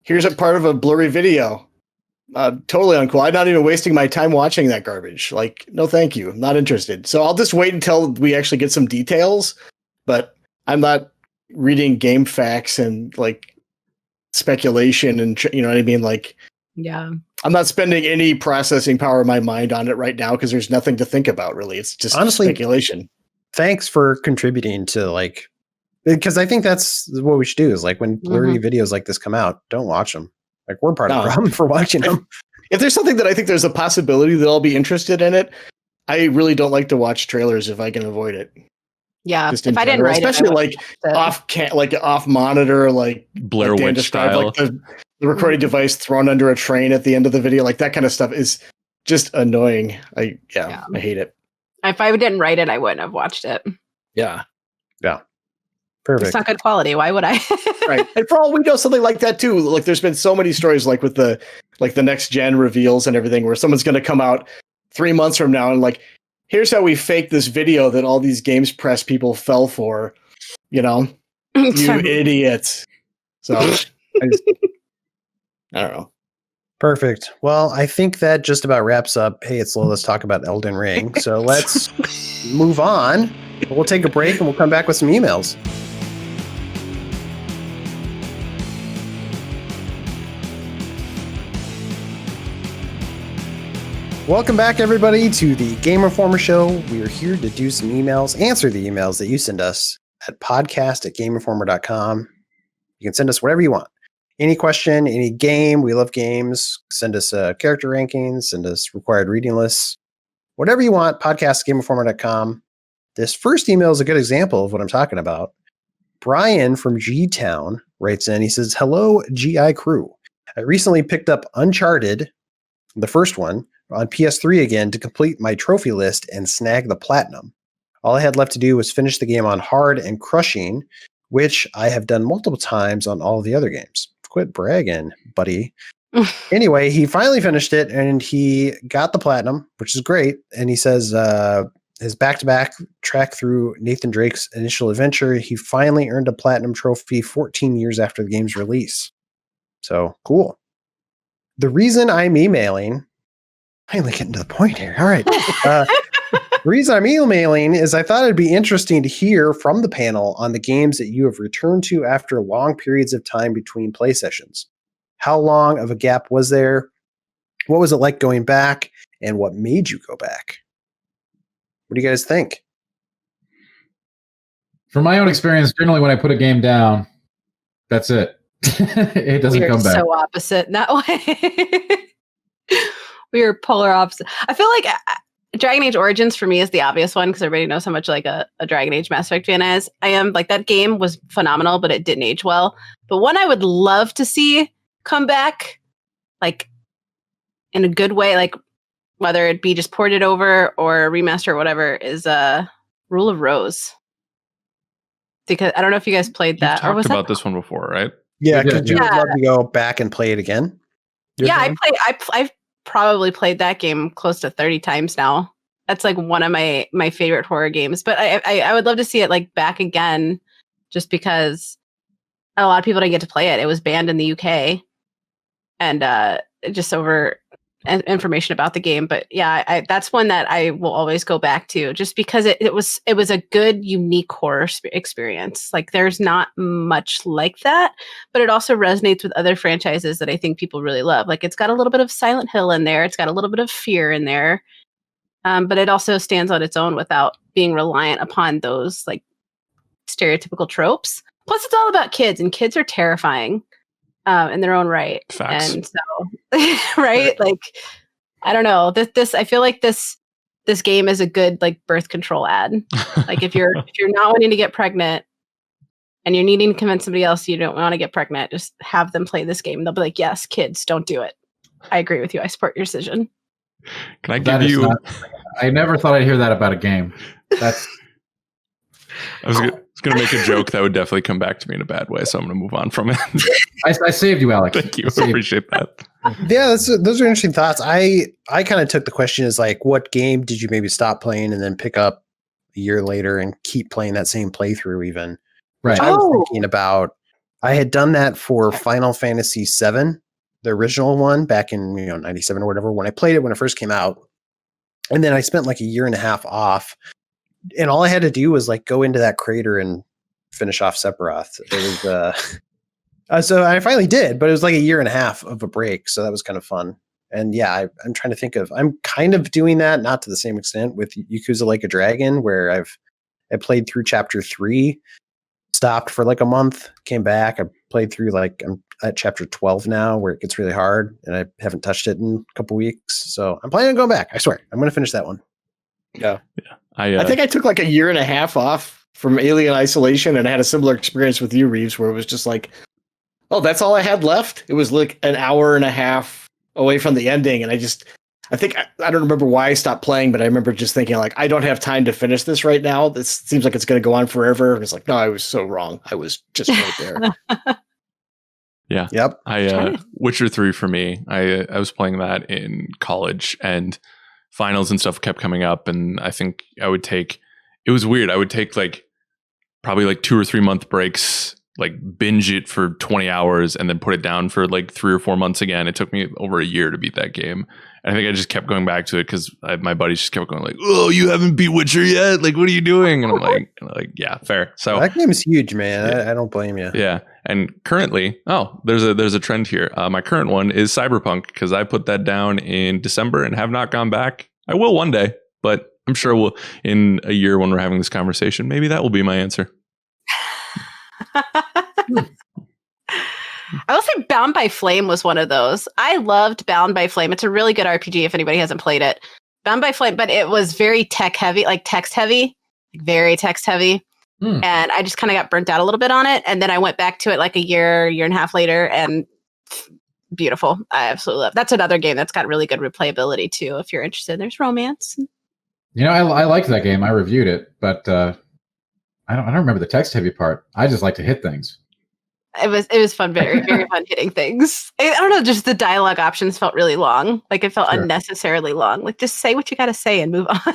here's a part of a blurry video. Totally uncool. I'm not even wasting my time watching that garbage. Like, no, thank you. I'm not interested. So I'll just wait until we actually get some details. But I'm not reading game facts and like speculation and you know what I mean. Like, yeah, I'm not spending any processing power of my mind on it right now because there's nothing to think about. Really, it's just honestly speculation. Thanks for contributing to because I think that's what we should do. Is like when blurry videos like this come out, don't watch them. Like, we're part of the problem for watching them. If there's something that I think there's a possibility that I'll be interested in it, I really don't like to watch trailers if I can avoid it. Yeah, just if I didn't write especially off monitor, like Blair Witch style, like the recording device thrown under a train at the end of the video, like that kind of stuff is just annoying. I hate it. If I didn't write it, I wouldn't have watched it. Yeah. Perfect. It's not good quality. Why would I? Right. And for all we know, something like that too. Like, there's been so many stories like with the next gen reveals and everything, where someone's going to come out 3 months from now and like, here's how we faked this video that all these games press people fell for. You idiots. So I don't know. Perfect. Well, I think that just about wraps up. Hey, it's slow. Let's talk about Elden Ring. So let's move on. We'll take a break and we'll come back with some emails. Welcome back, everybody, to the Game Informer Show. We are here to do some emails, answer the emails that you send us at podcast@gameinformer.com. You can send us whatever you want. Any question, any game. We love games. Send us character rankings, send us required reading lists. Whatever you want, podcast@gameinformer.com. This first email is a good example of what I'm talking about. Brian from G-Town writes in. He says, "Hello, GI crew. I recently picked up Uncharted, the first one, on PS3 again to complete my trophy list and snag the platinum. All I had left to do was finish the game on hard and crushing, which I have done multiple times on all the other games." Quit bragging, buddy. Anyway, he finally finished it and he got the platinum, which is great. And he says his back-to-back track through Nathan Drake's initial adventure, he finally earned a platinum trophy 14 years after the game's release. So cool. The reason I'm emailing, finally getting to the point here. All right. The reason I'm emailing is I thought it'd be interesting to hear from the panel on the games that you have returned to after long periods of time between play sessions. How long of a gap was there? What was it like going back? And what made you go back? What do you guys think? From my own experience, generally when I put a game down, that's it. It doesn't come back. So opposite in that way. We are polar opposite. I feel like Dragon Age Origins for me is the obvious one because everybody knows how much like a Dragon Age Mass Effect fan is. I am. Like, that game was phenomenal, but it didn't age well. But one I would love to see come back, like in a good way, like whether it be just ported over or remaster or whatever, is Rule of Rose. Because I don't know if you guys played that. You've talked about this one before, right? Yeah, We did, could you love to go back and play it again? I've probably played that game close to 30 times now. That's like one of my favorite horror games. But I would love to see it like back again, just because a lot of people didn't get to play it. It was banned in the UK, and just over information about the game. But yeah, that's one that I will always go back to, just because it was a good, unique horror experience. Like there's not much like that, but it also resonates with other franchises that I think people really love. Like it's got a little bit of Silent Hill in there. It's got a little bit of Fear in there. But it also stands on its own without being reliant upon those like stereotypical tropes. Plus, it's all about kids, and kids are terrifying in their own right. Facts. And so, right? Like, I don't know. This I feel like this game is a good like birth control ad. Like, if you're not wanting to get pregnant and you're needing to convince somebody else you don't want to get pregnant, just have them play this game. They'll be like, "Yes, kids, don't do it." I agree with you. I support your decision. Can I give you? I never thought I'd hear that about a game. That's. I was going to make a joke that would definitely come back to me in a bad way, so I'm going to move on from it. I saved you, Alex. Thank you. I appreciate that. Yeah, those are interesting thoughts. I kind of took the question as like, what game did you maybe stop playing and then pick up a year later and keep playing that same playthrough even? Right. I was thinking about, I had done that for Final Fantasy VII, the original one back in 97 or whatever, when I played it when it first came out. And then I spent like a year and a half off. And all I had to do was like go into that crater and finish off Sephiroth. It was so I finally did, but it was like a year and a half of a break, so that was kind of fun. And yeah, I'm trying to think of, I'm kind of doing that, not to the same extent, with Yakuza Like a Dragon, where I played through chapter 3, stopped for like a month, came back. I played through like, I'm at chapter 12 now, where it gets really hard, and I haven't touched it in a couple weeks. So I'm planning on going back. I swear, I'm going to finish that one. Yeah. I think I took like a year and a half off from Alien Isolation, and I had a similar experience with you, Reeves, where it was just like, oh, that's all I had left. It was like an hour and a half away from the ending. And I don't remember why I stopped playing, but I remember just thinking like, I don't have time to finish this right now. This seems like it's going to go on forever. And it's like, no, I was so wrong. I was just right there. Yeah. Yep. Witcher 3 for me. I was playing that in college, and finals and stuff kept coming up, and I think it was weird. I would take like probably like 2 or 3 month breaks, like binge it for 20 hours and then put it down for like 3 or 4 months again. It took me over a year to beat that game. And I think I just kept going back to it because my buddies just kept going like, "Oh, you haven't beat Witcher yet? Like, what are you doing?" And I'm like, yeah, fair. So that game is huge, man. Yeah. I don't blame you. Yeah. And currently, there's a trend here. My current one is Cyberpunk, because I put that down in December and have not gone back. I will one day, but I'm sure in a year when we're having this conversation, maybe that will be my answer. I will say Bound by Flame was one of those. I loved Bound by Flame. It's a really good RPG if anybody hasn't played it. Bound by Flame, but it was very tech heavy, like text heavy, very text heavy. And I just kind of got burnt out a little bit on it. And then I went back to it like a year and a half later, and beautiful. I absolutely love it. That's another game that's got really good replayability too, if you're interested. There's romance. I liked that game. I reviewed it, but I don't remember the text heavy part. I just like to hit things. It was fun, very, very fun hitting things. I don't know, just the dialogue options felt really long. Like it felt unnecessarily long. Like just say what you got to say and move on.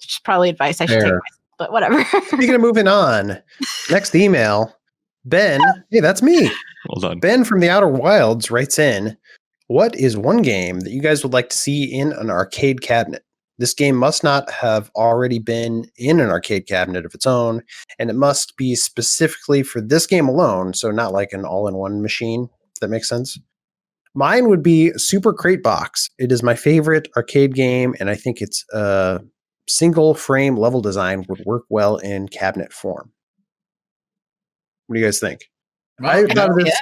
It's probably advice I should take myself, but whatever. Speaking of moving on, next email, Ben. Hey, that's me. Well done. Ben from the Outer Wilds writes in, what is one game that you guys would like to see in an arcade cabinet? This game must not have already been in an arcade cabinet of its own, and it must be specifically for this game alone, so not like an all-in-one machine, if that makes sense. Mine would be Super Crate Box. It is my favorite arcade game, and I think its single frame level design would work well in cabinet form. What do you guys think? I thought of this.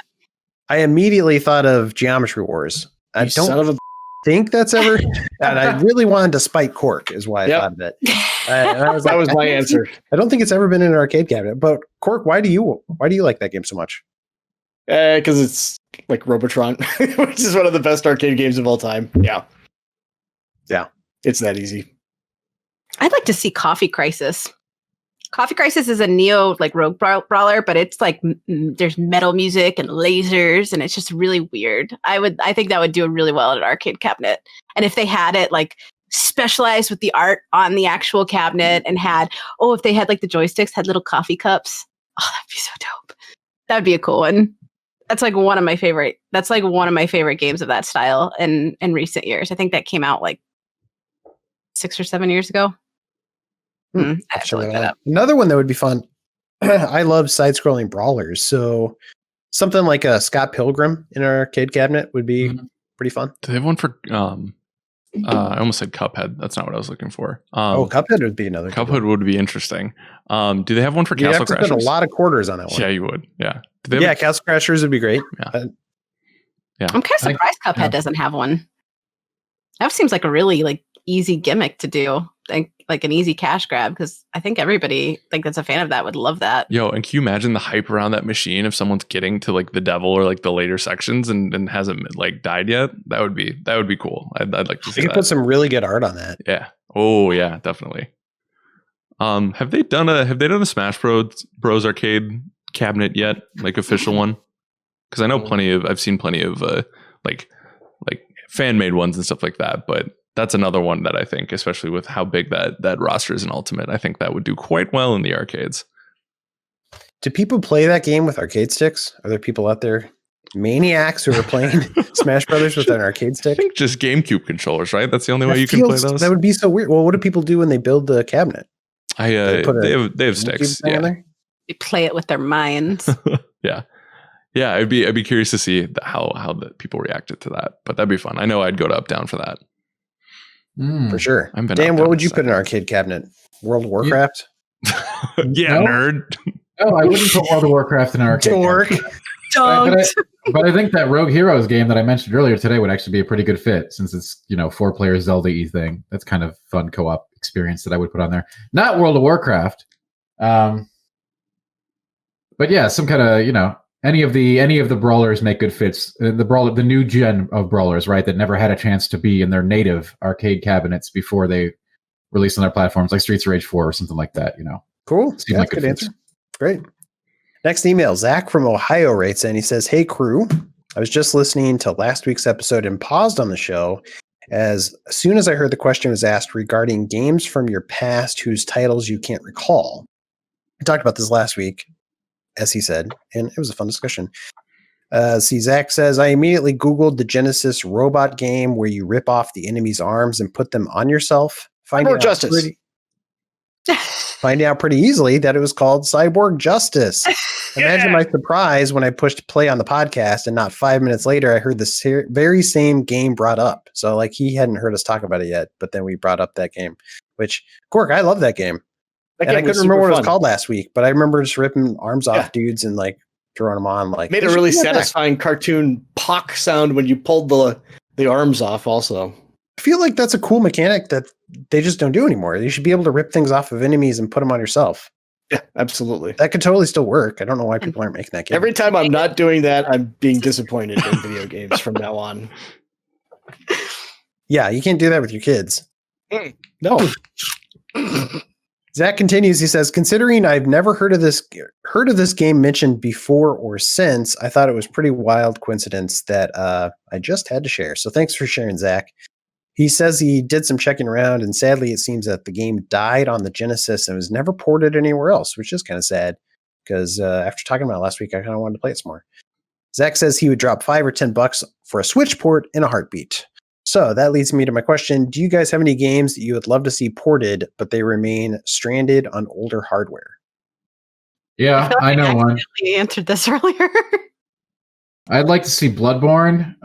I immediately thought of Geometry Wars. I don't think that's ever, and I really wanted to spite Cork, is why I thought of it. That was my answer. I don't think it's ever been in an arcade cabinet. But Cork, why do you like that game so much? Because it's like Robotron, which is one of the best arcade games of all time. Yeah. It's that easy. I'd like to see Coffee Crisis. Coffee Crisis is a Neo like rogue brawler, but it's like there's metal music and lasers, and it's just really weird. I think that would do really well at an arcade cabinet. And if they had it like specialized with the art on the actual cabinet, and if they had like the joysticks had little coffee cups, that'd be so dope. That'd be a cool one. That's like one of my favorite. That's like one of my favorite games of that style in recent years. I think that came out like 6 or 7 years ago. I have to look that up. Another one that would be fun. I love side-scrolling brawlers, so something like a Scott Pilgrim in our arcade cabinet would be pretty fun. Do they have one for? I almost said Cuphead. That's not what I was looking for. Cuphead would be another. Cuphead would be interesting. Do they have one for Castle Crashers? You have to spend a lot of quarters on that one. Yeah, you would. Yeah. Castle Crashers would be great. Yeah. I'm kind of surprised Cuphead doesn't have one. That seems like a really like easy gimmick to do, like an easy cash grab, because I think everybody like that's a fan of that would love that. Yo, and can you imagine the hype around that machine if someone's getting to like the devil or like the later sections and hasn't like died yet? That would be cool. I'd like to see you that. Put some really good art on that. Yeah. Oh yeah, definitely. Have they done a Smash Bros arcade cabinet yet, like official one? Because I know I've seen plenty of like fan made ones and stuff like that, but that's another one that I think, especially with how big that roster is in Ultimate, I think that would do quite well in the arcades. Do people play that game with arcade sticks? Are there people out there, maniacs, who are playing Smash Brothers with an arcade stick? I think just GameCube controllers, right? That's the only way you can play those. That would be so weird. Well, what do people do when they build the cabinet? They have sticks. Yeah, they play it with their minds. Yeah. I'd be curious to see how the people reacted to that, but that'd be fun. I know I'd go to Up Down for that. For sure. Dan, what would you put in an arcade cabinet? World of Warcraft? Yeah, no? Nerd. No, I wouldn't put World of Warcraft in an arcade. But I think that Rogue Heroes game that I mentioned earlier today would actually be a pretty good fit, since it's 4-player Zelda-y thing. That's kind of fun co-op experience that I would put on there. Not World of Warcraft, but yeah, some kind of any of the brawlers make good fits. The new gen of brawlers, right, that never had a chance to be in their native arcade cabinets before they released on their platforms, like Streets of Rage 4 or something like that. Cool. Seems like good answer. Great. Next email, Zach from Ohio writes in. He says, "Hey crew, I was just listening to last week's episode and paused on the show as soon as I heard the question was asked regarding games from your past whose titles you can't recall. We talked about this last week, as he said, and it was a fun discussion. Zach says, I immediately Googled the Genesis robot game where you rip off the enemy's arms and put them on yourself. Finding out pretty easily that it was called Cyborg Justice. Imagine my surprise when I pushed play on the podcast and not 5 minutes later, I heard the very same game brought up. So like he hadn't heard us talk about it yet, but then we brought up that game, which Cork, I love that game. And I couldn't remember what it was called last week, but I remember just ripping arms off dudes and like throwing them on. Like made a really satisfying cartoon pock sound when you pulled the arms off also. I feel like that's a cool mechanic that they just don't do anymore. You should be able to rip things off of enemies and put them on yourself. Yeah, absolutely. That could totally still work. I don't know why people aren't making that game. Every time I'm not doing that, I'm being disappointed in video games from now on. Yeah, you can't do that with your kids. No. Zach continues. He says, considering I've never heard of this game mentioned before or since, I thought it was pretty wild coincidence that I just had to share. So thanks for sharing, Zach. He says he did some checking around, and sadly, it seems that the game died on the Genesis and was never ported anywhere else, which is kind of sad because after talking about it last week, I kind of wanted to play it some more. Zach says he would drop $5 or $10 for a Switch port in a heartbeat. So that leads me to my question. Do you guys have any games that you would love to see ported, but they remain stranded on older hardware? Yeah, I know one. I answered this earlier. I'd like to see Bloodborne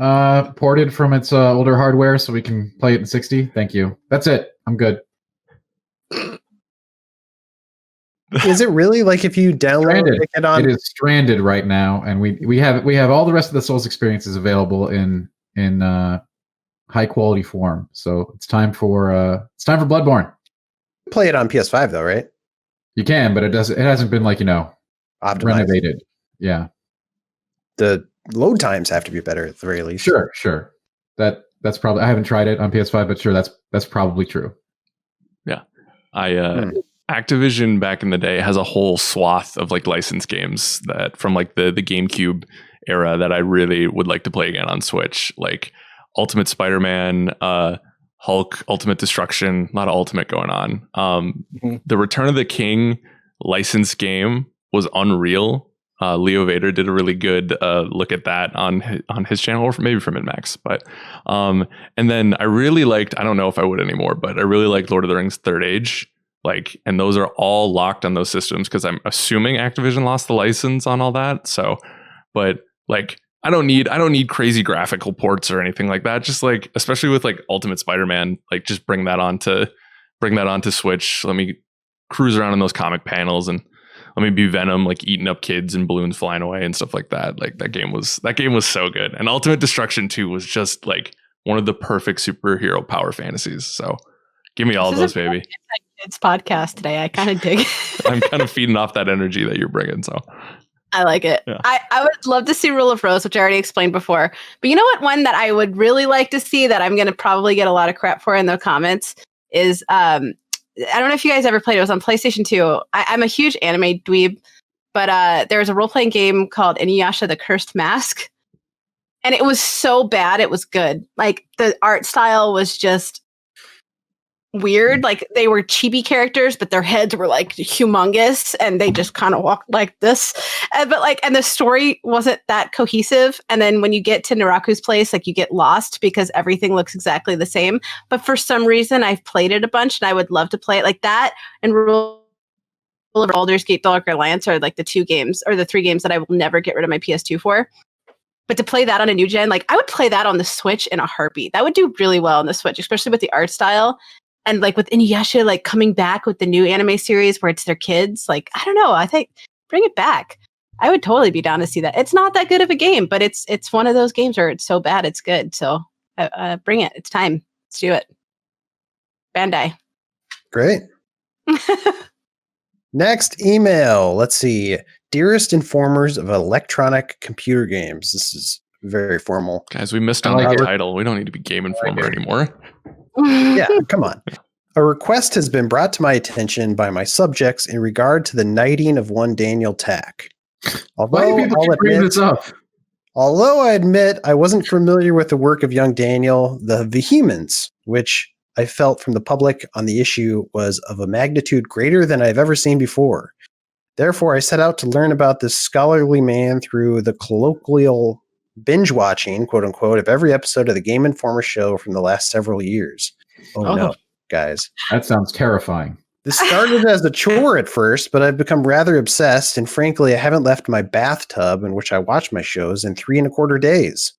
ported from its older hardware so we can play it in 60. Thank you. That's it. I'm good. Is it really like if you download it is stranded right now, and we have all the rest of the Souls experiences available in high quality form. So it's time for Bloodborne. Play it on PS5 though, right? You can, but it hasn't been like optimized. Renovated. Yeah. The load times have to be better at the very least. Sure. That That's probably, I haven't tried it on PS5, but sure, that's probably true. Activision back in the day has a whole swath of like licensed games that from like the GameCube era that I really would like to play again on Switch, like Ultimate Spider-Man, Hulk, Ultimate Destruction, a lot of Ultimate going on. The Return of the King licensed game was unreal. Leo Vader did a really good look at that on his channel, or maybe from Inmax. But and then I really liked, I don't know if I would anymore, but I really liked Lord of the Rings Third Age. Like, and those are all locked on those systems because I'm assuming Activision lost the license on all that. So, but like, I don't need crazy graphical ports or anything like that. Just like, especially with like Ultimate Spider-Man, like just bring that onto Switch. Let me cruise around in those comic panels and let me be Venom, like eating up kids and balloons flying away and stuff like that. Like that game was so good. And Ultimate Destruction 2 was just like one of the perfect superhero power fantasies. So give me all of those, baby. It's podcast today. I kind of dig it. I'm kind of feeding off that energy that you're bringing. So I like it. Yeah. I would love to see Rule of Rose, which I already explained before. But you know what? One that I would really like to see that I'm going to probably get a lot of crap for in the comments is I don't know if you guys ever played it. It was on PlayStation 2. I'm a huge anime dweeb, but there was a role-playing game called Inuyasha the Cursed Mask. And it was so bad, it was good. Like, the art style was just weird. Like, they were chibi characters, but their heads were like humongous and they just kind of walked like this. And the story wasn't that cohesive. And then when you get to Naraku's place, like, you get lost because everything looks exactly the same. But for some reason, I've played it a bunch and I would love to play it like that. And Rule of Baldur's Gate Dark Alliance are like the 2 games or the 3 games that I will never get rid of my PS2 for. But to play that on a new gen, like, I would play that on the Switch in a heartbeat. That would do really well on the Switch, especially with the art style. And like with Inuyasha, like coming back with the new anime series where it's their kids, like, I don't know. I think bring it back. I would totally be down to see that. It's not that good of a game, but it's one of those games where it's so bad it's good. So bring it. It's time. Let's do it. Bandai. Great. Next email. Let's see. Dearest informers of electronic computer games. This is very formal. Guys, we missed on the title. We don't need to be Game Informer anymore. Yeah, come on. A request has been brought to my attention by my subjects in regard to the knighting of one Daniel Tack. Although I admit I wasn't familiar with the work of young Daniel, the vehemence which I felt from the public on the issue was of a magnitude greater than I've ever seen before. Therefore, I set out to learn about this scholarly man through the colloquial binge watching, quote unquote, of every episode of the Game Informer show from the last several years. Oh no, guys. That sounds terrifying. This started as a chore at first, but I've become rather obsessed, and frankly, I haven't left my bathtub in which I watch my shows in 3.25 days.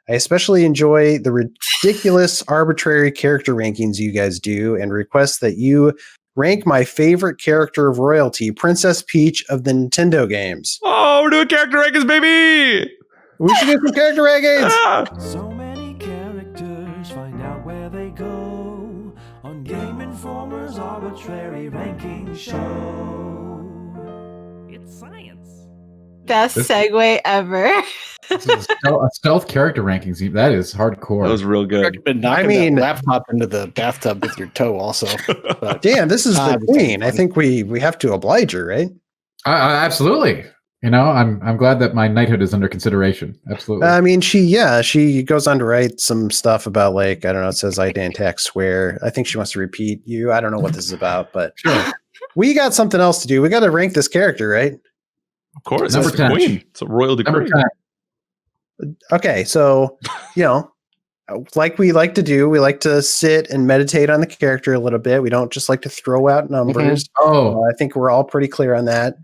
I especially enjoy the ridiculous, arbitrary character rankings you guys do, and request that you rank my favorite character of royalty, Princess Peach of the Nintendo games. Oh, we're doing character rankings, baby! We should do some character rankings! So many characters, find out where they go on Game Informer's arbitrary ranking show. It's science. Best segue ever. This is a stealth character rankings. That is hardcore. That was real good. I mean, laptop into the bathtub with your toe also. But, damn, this is the queen. I think we have to oblige her, right? Absolutely. You know, I'm glad that my knighthood is under consideration. Absolutely. I mean, she goes on to write some stuff about, like, I don't know, it says I Dan Tack swear. I think she wants to repeat you. I don't know what this is about, but sure. We got something else to do. We got to rank this character, right? Of course. Number It's the 10. queen. It's a royal decree. Number 10. Okay, so, you know, like we like to do, we like to sit and meditate on the character a little bit. We don't just like to throw out numbers. Oh, I think we're all pretty clear on that.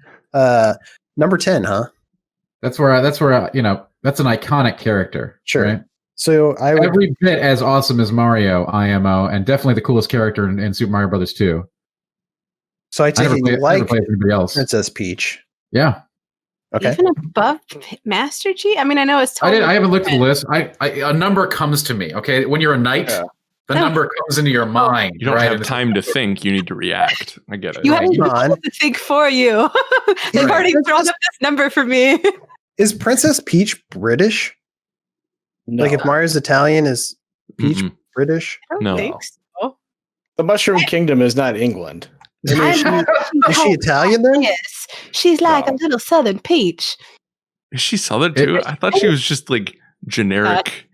Number 10, huh? that's where you know, that's an iconic character. Sure. Right? So I would, Every bit as awesome as Mario, IMO, and definitely the coolest character in Super Mario Brothers 2. so I take it you like anybody else. Princess Peach. Yeah. Okay. Even above Master Chief? I mean, I know it's totally I haven't looked at the different. list. A number comes to me. Okay, when you're a knight, the number comes into your mind. You don't right? have time to think. You need to react. I get it. You haven't Hold on. to think for you. They've Right. already thrown up this number for me. Is Princess Peach British? no. Like if Mario's Italian, is Peach Mm-mm. British? I don't No. think so. The Mushroom Kingdom is not England. I mean, is she Italian then? Yes, she's like a No. little Southern peach. Is she Southern too? I thought she was just like generic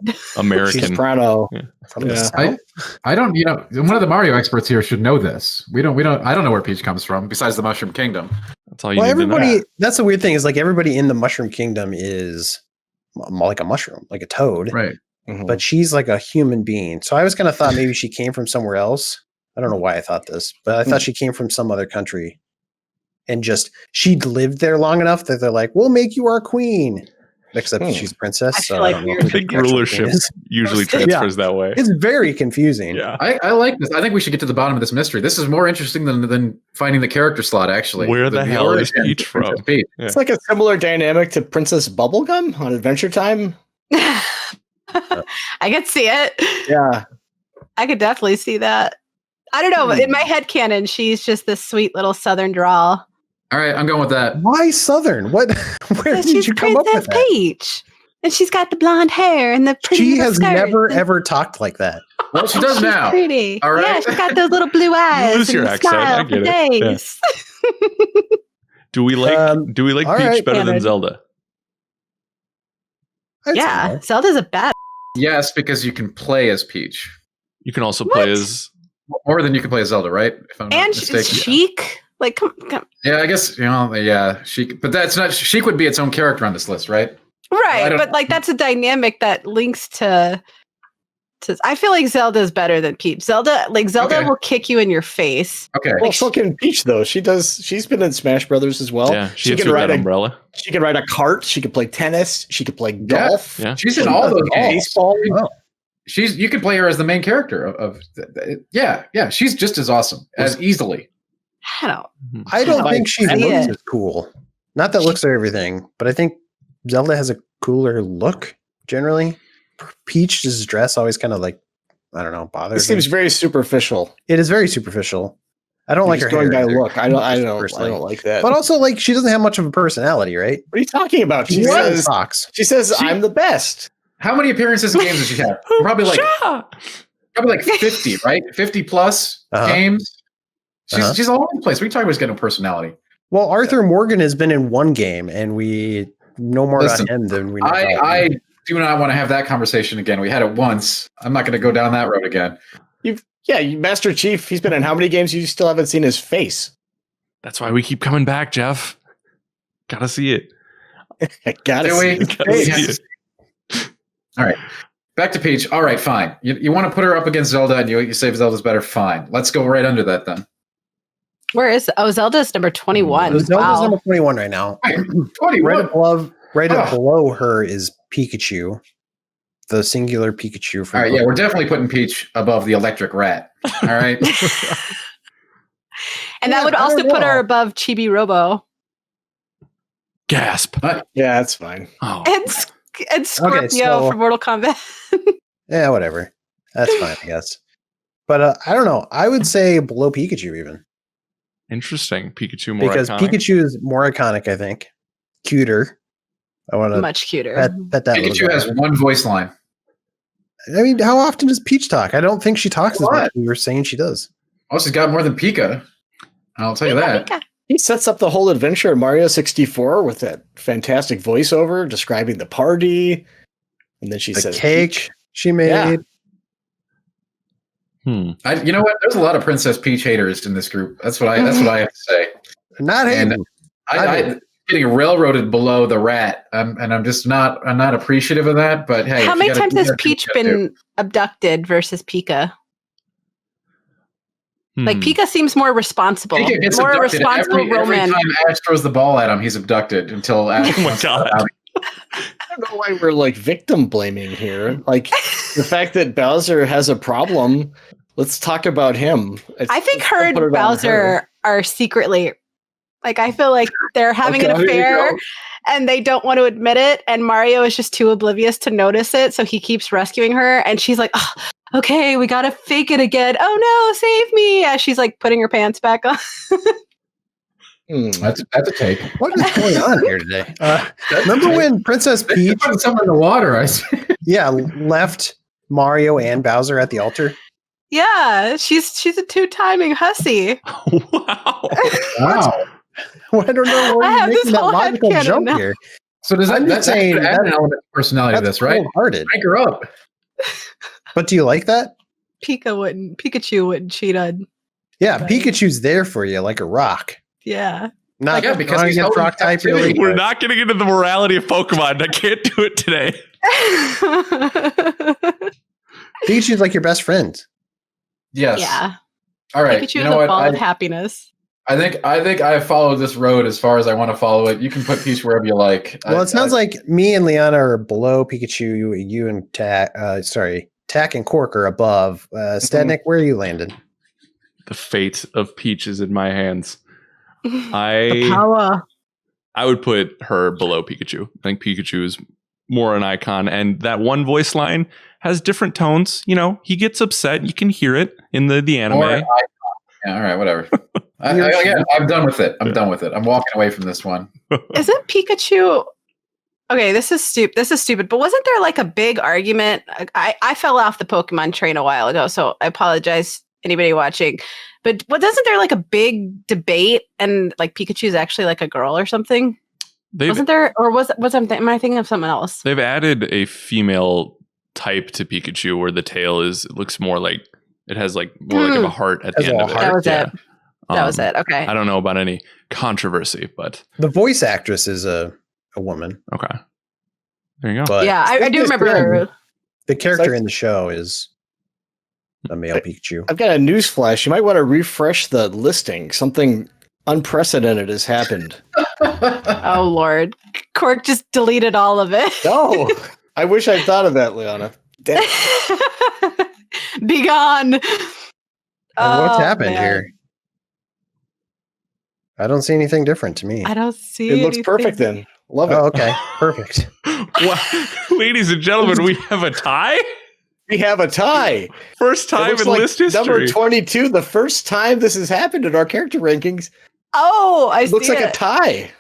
She's American. Soprano. From the Yeah. South? I don't, one of the Mario experts here should know this. I don't know where Peach comes from besides the Mushroom Kingdom. That's all you Well, need to know. everybody, that's the weird thing is like everybody in the Mushroom Kingdom is like a mushroom, like a toad, Right. Mhm. but she's like a human being. So I was kind of thought maybe she came from somewhere else. I don't know why I thought this, but I thought she came from some other country and just she'd lived there long enough that they're like, we'll make you our queen. Except she's a princess. I So feel like don't know we're- who I think the actual queen rulership is. usually Yeah. transfers that way. It's very confusing. Yeah. I like this. I think we should get to the bottom of this mystery. This is more interesting than finding the character slot, actually. Where the hell is origin Peach of Princess from? Peach. Yeah. It's like a similar dynamic to Princess Bubblegum on Adventure Time. I could see it. Yeah. I could definitely see that. I don't know, but in my head canon, she's just this sweet little Southern drawl. All right, I'm going with that. Why Southern? What? Where Because did she's you come up Princess with that? Peach, and she's got the blonde hair and the pretty. She little has skirt, never and ever talked like that. Well, she does she's now. Pretty. All right. Yeah, she's got those little blue eyes. lose your and accent, I smile get for it. Yeah. days. Do we like all Peach right, better than Canon. Zelda? I'd say Yeah, no. Zelda's a bad. Yes, because you can play as Peach You can also What? play as more than you can play as Zelda, right? If I'm not And mistaken. she's chic. Like, come. Yeah, I guess yeah. Sheik, but that's not. Sheik would be its own character on this list, right? I Right, don't- but like that's a dynamic that links to. I feel like Zelda's better than Peach. Zelda Okay. will kick you in your face. Okay. Well, so can Peach though. She's been in Smash Brothers as well. yeah, she she hits can you with ride that a umbrella. she can ride a cart. She can play tennis. She can play golf. Yeah. She's in all those games. Baseball. Oh. You can play her as the main character of yeah. She's just as awesome as easily. I don't. I don't Like, think she I looks see as cool. Not that looks are everything, but I think Zelda has a cooler look generally. Peach's dress always kind of like I don't know It bothers seems me. very superficial. It is very superficial. I don't like her Just going hair by either, look. I don't personally. like that. But also, like she doesn't have much of a personality, right? What are you talking about? She What? says Talks. I'm the best. How many appearances in games does she have? Probably like 50, right? 50 plus Uh-huh. games. Uh-huh. She's all over the place. What are you talking about? She's got no personality. Well, Arthur Morgan has been in one game, and we know more Listen, about him than we know. about I do not want to have that conversation again. We had it once. I'm not going to go down that road again. Master Chief. He's been in how many games? You still haven't seen his face. That's why we keep coming back, Jeff. Gotta see it. I gotta Do see we? his Gotta face. see it. All right. Back to Peach. All right, fine. You want to put her up against Zelda and you say Zelda's better? Fine. Let's go right under that then. Where is? Oh, Zelda's number 21. Zelda's Wow. number 21 right now. Right. 20. Right What? above, right Oh. below her is Pikachu, the singular Pikachu. From All right, yeah, we're definitely putting Peach above the electric rat. All right. And Yeah, that would I also don't put her know. above Chibi Robo Gasp. Yeah, that's fine. Oh. and Scorpio so- from Mortal Kombat. Yeah, whatever. That's fine, I guess. But I don't know. I would say below Pikachu even Interesting. Pikachu more because iconic. Pikachu is more iconic. I think cuter. I want to Much cuter. pet that little Pikachu guy. has one voice line. I mean, how often does Peach talk? I don't think she talks as A lot. much as you were saying she does. Oh, she's got more than Pika. I'll tell you that. He sets up the whole adventure in Mario 64 with that fantastic voiceover describing the party, and then she The says cake Peach. she made. Yeah. You know what? There's a lot of Princess Peach haters in this group. That's what I have to say. Not And hating. I getting railroaded below the rat, and I'm just not. I'm not appreciative of that. But hey, How if you many gotta times do has that, Peach you gotta do been abducted versus Pika? Like Hmm. Pika seems more responsible, Pika gets more abducted responsible every romance. time Ash throws the ball at him, he's abducted until Ash. Oh my wants to God. out. I don't know why we're like victim blaming here. Like the fact that Bowser has a problem. Let's talk about him. I think Let's her put it and on her. Bowser are secretly like I feel like they're having Okay, an here you affair go. and they don't want to admit it. And Mario is just too oblivious to notice it, so he keeps rescuing her. And she's like, oh, "Okay, we gotta fake it again. Oh no, save me!" As she's like putting her pants back on. That's a take. What is going on here today? Remember when Princess They Peach, put someone in the water. yeah, left Mario and Bowser at the altar? Yeah, she's a two-timing hussy. Wow. Wow. Well, I don't know where I you're have this making that whole logical headcanon jump now. here. So does I'm that just that saying could add an that- element of personality to That's this, right? cold-hearted. Break her up. But do you like that? Pikachu wouldn't cheat on. Yeah, Right. Pikachu's there for you like a rock. Yeah. Not Yeah, because he's against held in rock type captivity. really. We're but- not getting into the morality of Pokemon. I can't do it today. Pikachu's like your best friend. Yes. Yeah. All right. Pikachu You is know a what? ball of happiness. I think I've followed this road as far as I want to follow it. You can put Peach wherever you like. Well, it sounds like me and Liana are below Pikachu. You and Tack and Cork are above. Stednik, where are you landing? The fate of Peach is in my hands. The I power. would put her below Pikachu. I think Pikachu is more an icon, and that one voice line has different tones. You know, he gets upset. You can hear it in the anime. All right, whatever. Again, I'm done with it. I'm done with it. I'm walking away from this one. Isn't Pikachu? Okay, this is stupid. But wasn't there like a big argument? I fell off the Pokemon train a while ago, so I apologize anybody watching. But wasn't there like a big debate and like Pikachu's actually like a girl or something? Wasn't there, or am I thinking of something else? They've added a female type to Pikachu where the tail looks more like it has like more like of a heart at the Has a end of it. heart. That was Yeah. it. That was it. Okay. I don't know about any controversy, but The voice actress is a woman. okay. There you go. But Yeah, I do remember. the character Like- in the show is a male Pikachu. I've got a news flash. You might want to refresh the listing. Something unprecedented has happened. Oh Lord, Cork just deleted all of it. No, I wish I'd thought of that, Liana. Damn. Be gone. What's Oh, happened man. here? I don't see anything different to me. I don't see It looks anything. perfect then. Love it. Oh, okay. Perfect. Well, ladies and gentlemen, we have a tie. We have a tie. First It time looks in like list history. Number 22, the first time this has happened in our character rankings. Oh, I It looks see like it. a tie.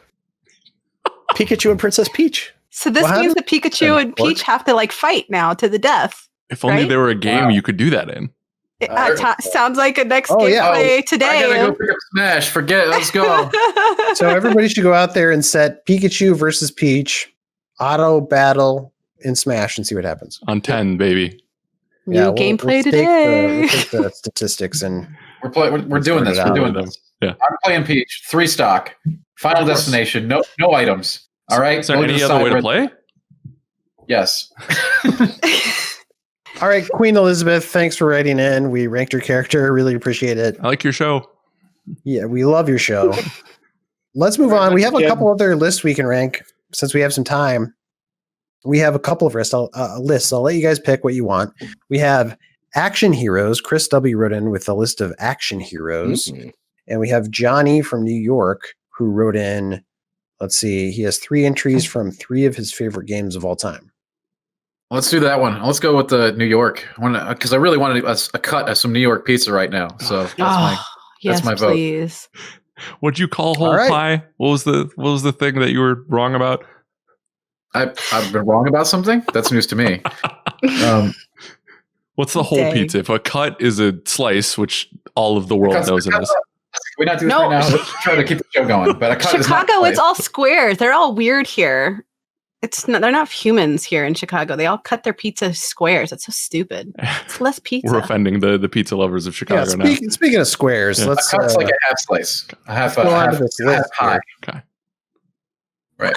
Pikachu and Princess Peach. So this Well, how means does that Pikachu that and Peach work? have to like fight now to the death. If only right? there were a game Wow. you could do that in. Sounds like a next Oh, yeah. gameplay I today. gotta go pick up Smash. Forget it. Let's go. So everybody should go out there and set Pikachu versus Peach, auto battle in Smash and see what happens. On 10, baby. New gameplay today. We'll take the statistics and We're doing this. We're doing this. Yeah. I'm playing Peach. 3 stock. Final destination. No items. All right. Is there We'll any decide other way to where- play? Yes. all right, Queen Elizabeth, thanks for writing in. We ranked your character. Really appreciate it. I like your show. Yeah, we love your show. Let's move on. We have a couple other lists we can rank since we have some time. We have a couple of lists. I'll let you guys pick what you want. We have action heroes. Chris W. wrote in with a list of action heroes. Mhm. And we have Johnny from New York who wrote in, let's see, he has 3 entries from 3 of his favorite games of all time. Let's do that one. Let's go with the New York one because I really wanted a cut of some New York pizza right now. So that's my. yes, my vote. please. What'd you call whole All right. pie? What was the thing that you were wrong about? I've been wrong about something. That's news to me. What's the whole Dang. pizza? If a cut is a slice, which all of the world knows it is. Can we not do this No. right now? Let's try to keep the show going. But a cut is not Chicago, it's place. all squares. They're all weird here. They're not humans here in Chicago. They all cut their pizza squares. That's so stupid. It's less pizza. We're offending the pizza lovers of Yeah, Chicago now. speaking of squares, Yeah. A let's cut's like a half slice. A half go on to half, this a half list pie. here. Okay. Right.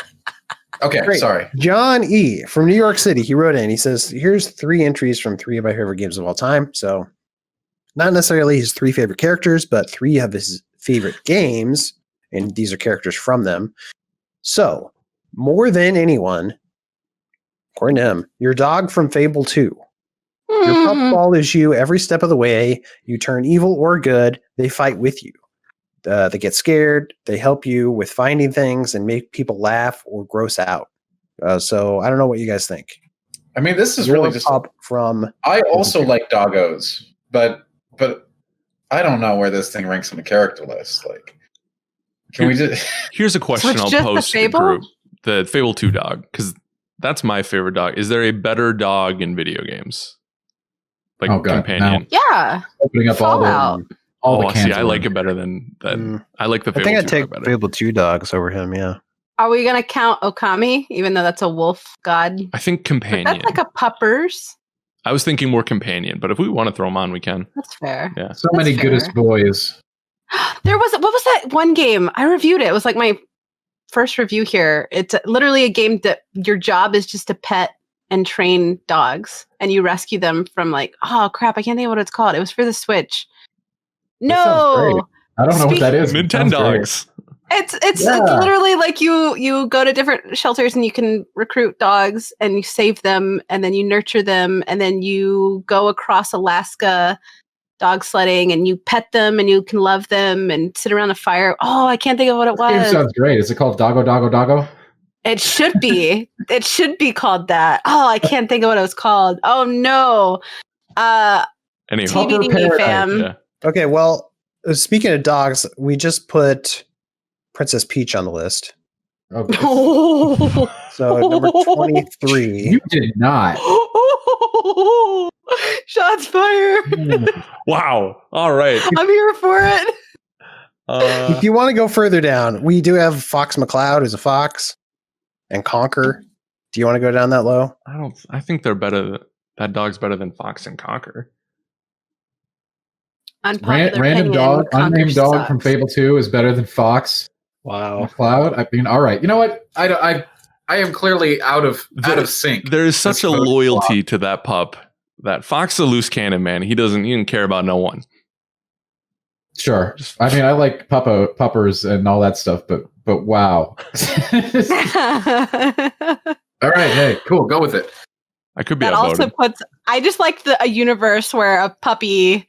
Okay. Great. Sorry. John E. from New York City. He wrote in. He says, "Here's 3 entries from 3 of my favorite games of all time." So, not necessarily his 3 favorite characters, but 3 of his favorite games, and these are characters from them. So, more than anyone, according to him, your dog from Fable 2. Your pup follows you every step of the way. You turn evil or good, they fight with you. They get scared. They help you with finding things and make people laugh or gross out. So I don't know what you guys think. I mean, this is Your really just. pup from I also like doggos, but I don't know where this thing ranks on the character list. Like, can we just? Here's a question it's I'll just the pose to the Fable? group. The Fable 2 dog, because that's my favorite dog. Is there a better dog in video games? like Oh, God, companion. Yeah. Opening up Fallout. all the Oh, cans. see, I of like worms. it better than that. Mm. I like the I Fable think 2 I'd take better. Fable 2 dogs over him. Yeah. Are we gonna count Okami, even though that's a wolf god? I think But companion. that's like a puppers. I was thinking more companion, but if we want to throw them on, we can. That's fair. Yeah. So many That's goodest fair. boys. There was what was that one game? I reviewed it. It was like my first review here. It's literally a game that your job is just to pet and train dogs, and you rescue them from like, oh crap, I can't think of what it's called. It was for the Switch. That sounds great. No, I don't know what that is. but it sounds great. Nintendogs. it's Yeah. literally like you go to different shelters and you can recruit dogs and you save them and then you nurture them and then you go across Alaska dog sledding and you pet them and you can love them and sit around a fire. Oh, I can't think of what it This game was. sounds great. Is it called Doggo Doggo Doggo? It should be. It should be called that. Oh, I can't think of what it was called. Oh no. Anyway, Pupper TBD, Paradise, fam. yeah. Okay. Well, speaking of dogs, we just put Princess Peach on the list. Okay. So number 23. You did not. Shots fired. Wow. All right. I'm here for it. If you want to go further down, we do have Fox McCloud, who's a fox, and Conquer. Do you want to go down that low? I think they're better. That dog's better than Fox and Conquer. Unpopular Random opinion, dog, Conquer unnamed dog from sucks. Fable 2 is better than Fox Wow. McCloud. I mean, all right. You know what? I am clearly out of sync. There is such a That's loyalty to that pup. That Fox is a loose cannon, man. He doesn't care about no one. Sure. I mean, I like puppers and all that stuff, but wow. All right. Hey, cool. Go with it. I could be That also outvoted. puts. I just like a universe where a puppy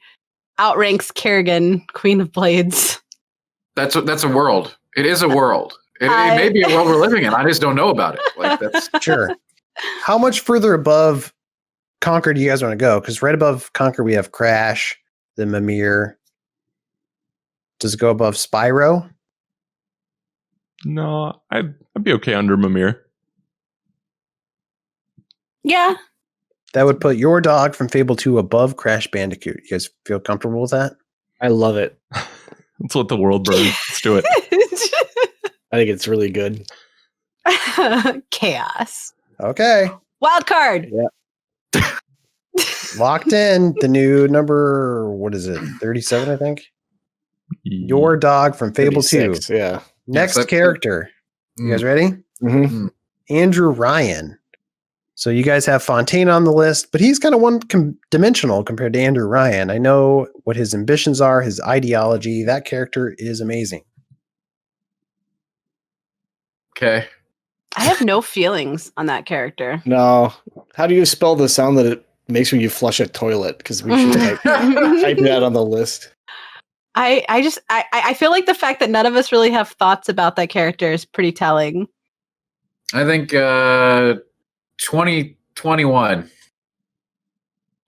outranks Kerrigan, Queen of Blades. That's a world. It is a world. It may be a world we're living in. I just don't know about it. Like that's Sure. How much further above Conquer do you guys want to go? Because right above Conquer, we have Crash, the Mimir. Does it go above Spyro? No, I'd be okay under Mimir. Yeah, That would put your dog from Fable 2 above Crash Bandicoot. You guys feel comfortable with that? I love it. Let's let the world burn. Let's do it. I think it's really good. Chaos. Okay. Wild card. Locked in. The new number, what is it? 37, I think. Your dog from Fable 2. 36, yeah. Next that's- character. You guys ready? Mm-hmm. Andrew Ryan. So you guys have Fontaine on the list, but he's kind of one-dimensional compared to Andrew Ryan. I know what his ambitions are, his ideology. That character is amazing. okay. I have no feelings on that character. No. How do you spell the sound that it makes when you flush a toilet? Because we should type that on the list. I feel like the fact that none of us really have thoughts about that character is pretty telling. I think 2021.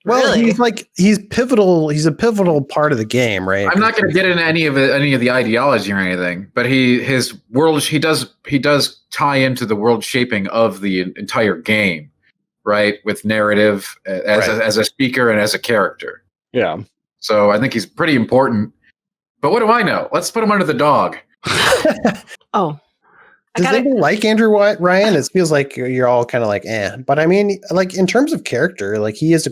Well, Really? he's pivotal. He's a pivotal part of the game, right? I'm not going to get into any of the ideology or anything, but his world he does tie into the world shaping of the entire game, right? With narrative as a speaker and as a character. Yeah. So I think he's pretty important. But what do I know? Let's put him under the dog. Oh, Does anybody like Andrew Ryan? It feels like you're all kind of like, eh. But I mean, like in terms of character, like he's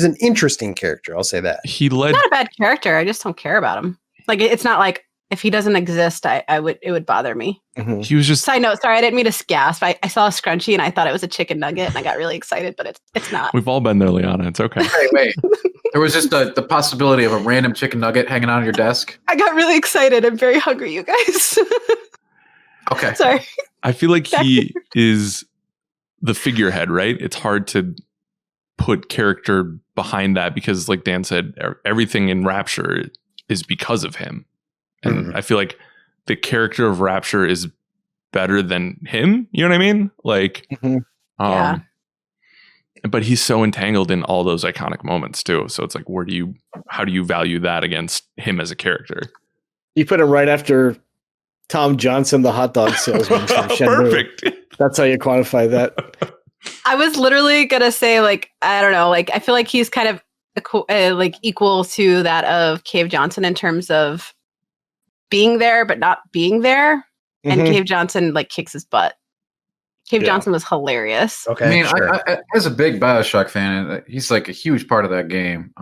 an interesting character. I'll say that. He led. not a bad character. I just don't care about him. Like it's not like if he doesn't exist, it would bother me. Mm-hmm. He was just. Side note, sorry, I didn't mean to gasp. I saw a scrunchie and I thought it was a chicken nugget and I got really excited, but it's not. We've all been there, Liana. It's okay. Wait. There was just the possibility of a random chicken nugget hanging on your desk. I got really excited. I'm very hungry, you guys. Okay. Sorry. I feel like he is the figurehead, right? It's hard to put character behind that because, like Dan said, everything in Rapture is because of him. And I feel like the character of Rapture is better than him. You know what I mean? Like, Yeah. But he's so entangled in all those iconic moments too. So it's like, how do you value that against him as a character? You put him right after Tom Johnson, the hot dog salesman from Shenmue. Perfect. That's how you quantify that. I was literally gonna say, like, I don't know, like I feel like he's kind of like equal to that of Cave Johnson in terms of being there but not being there. And Mhm. Cave Johnson like kicks his butt. Cave Yeah. Johnson was hilarious. Okay, I mean, sure. I, as a big Bioshock fan, he's like a huge part of that game.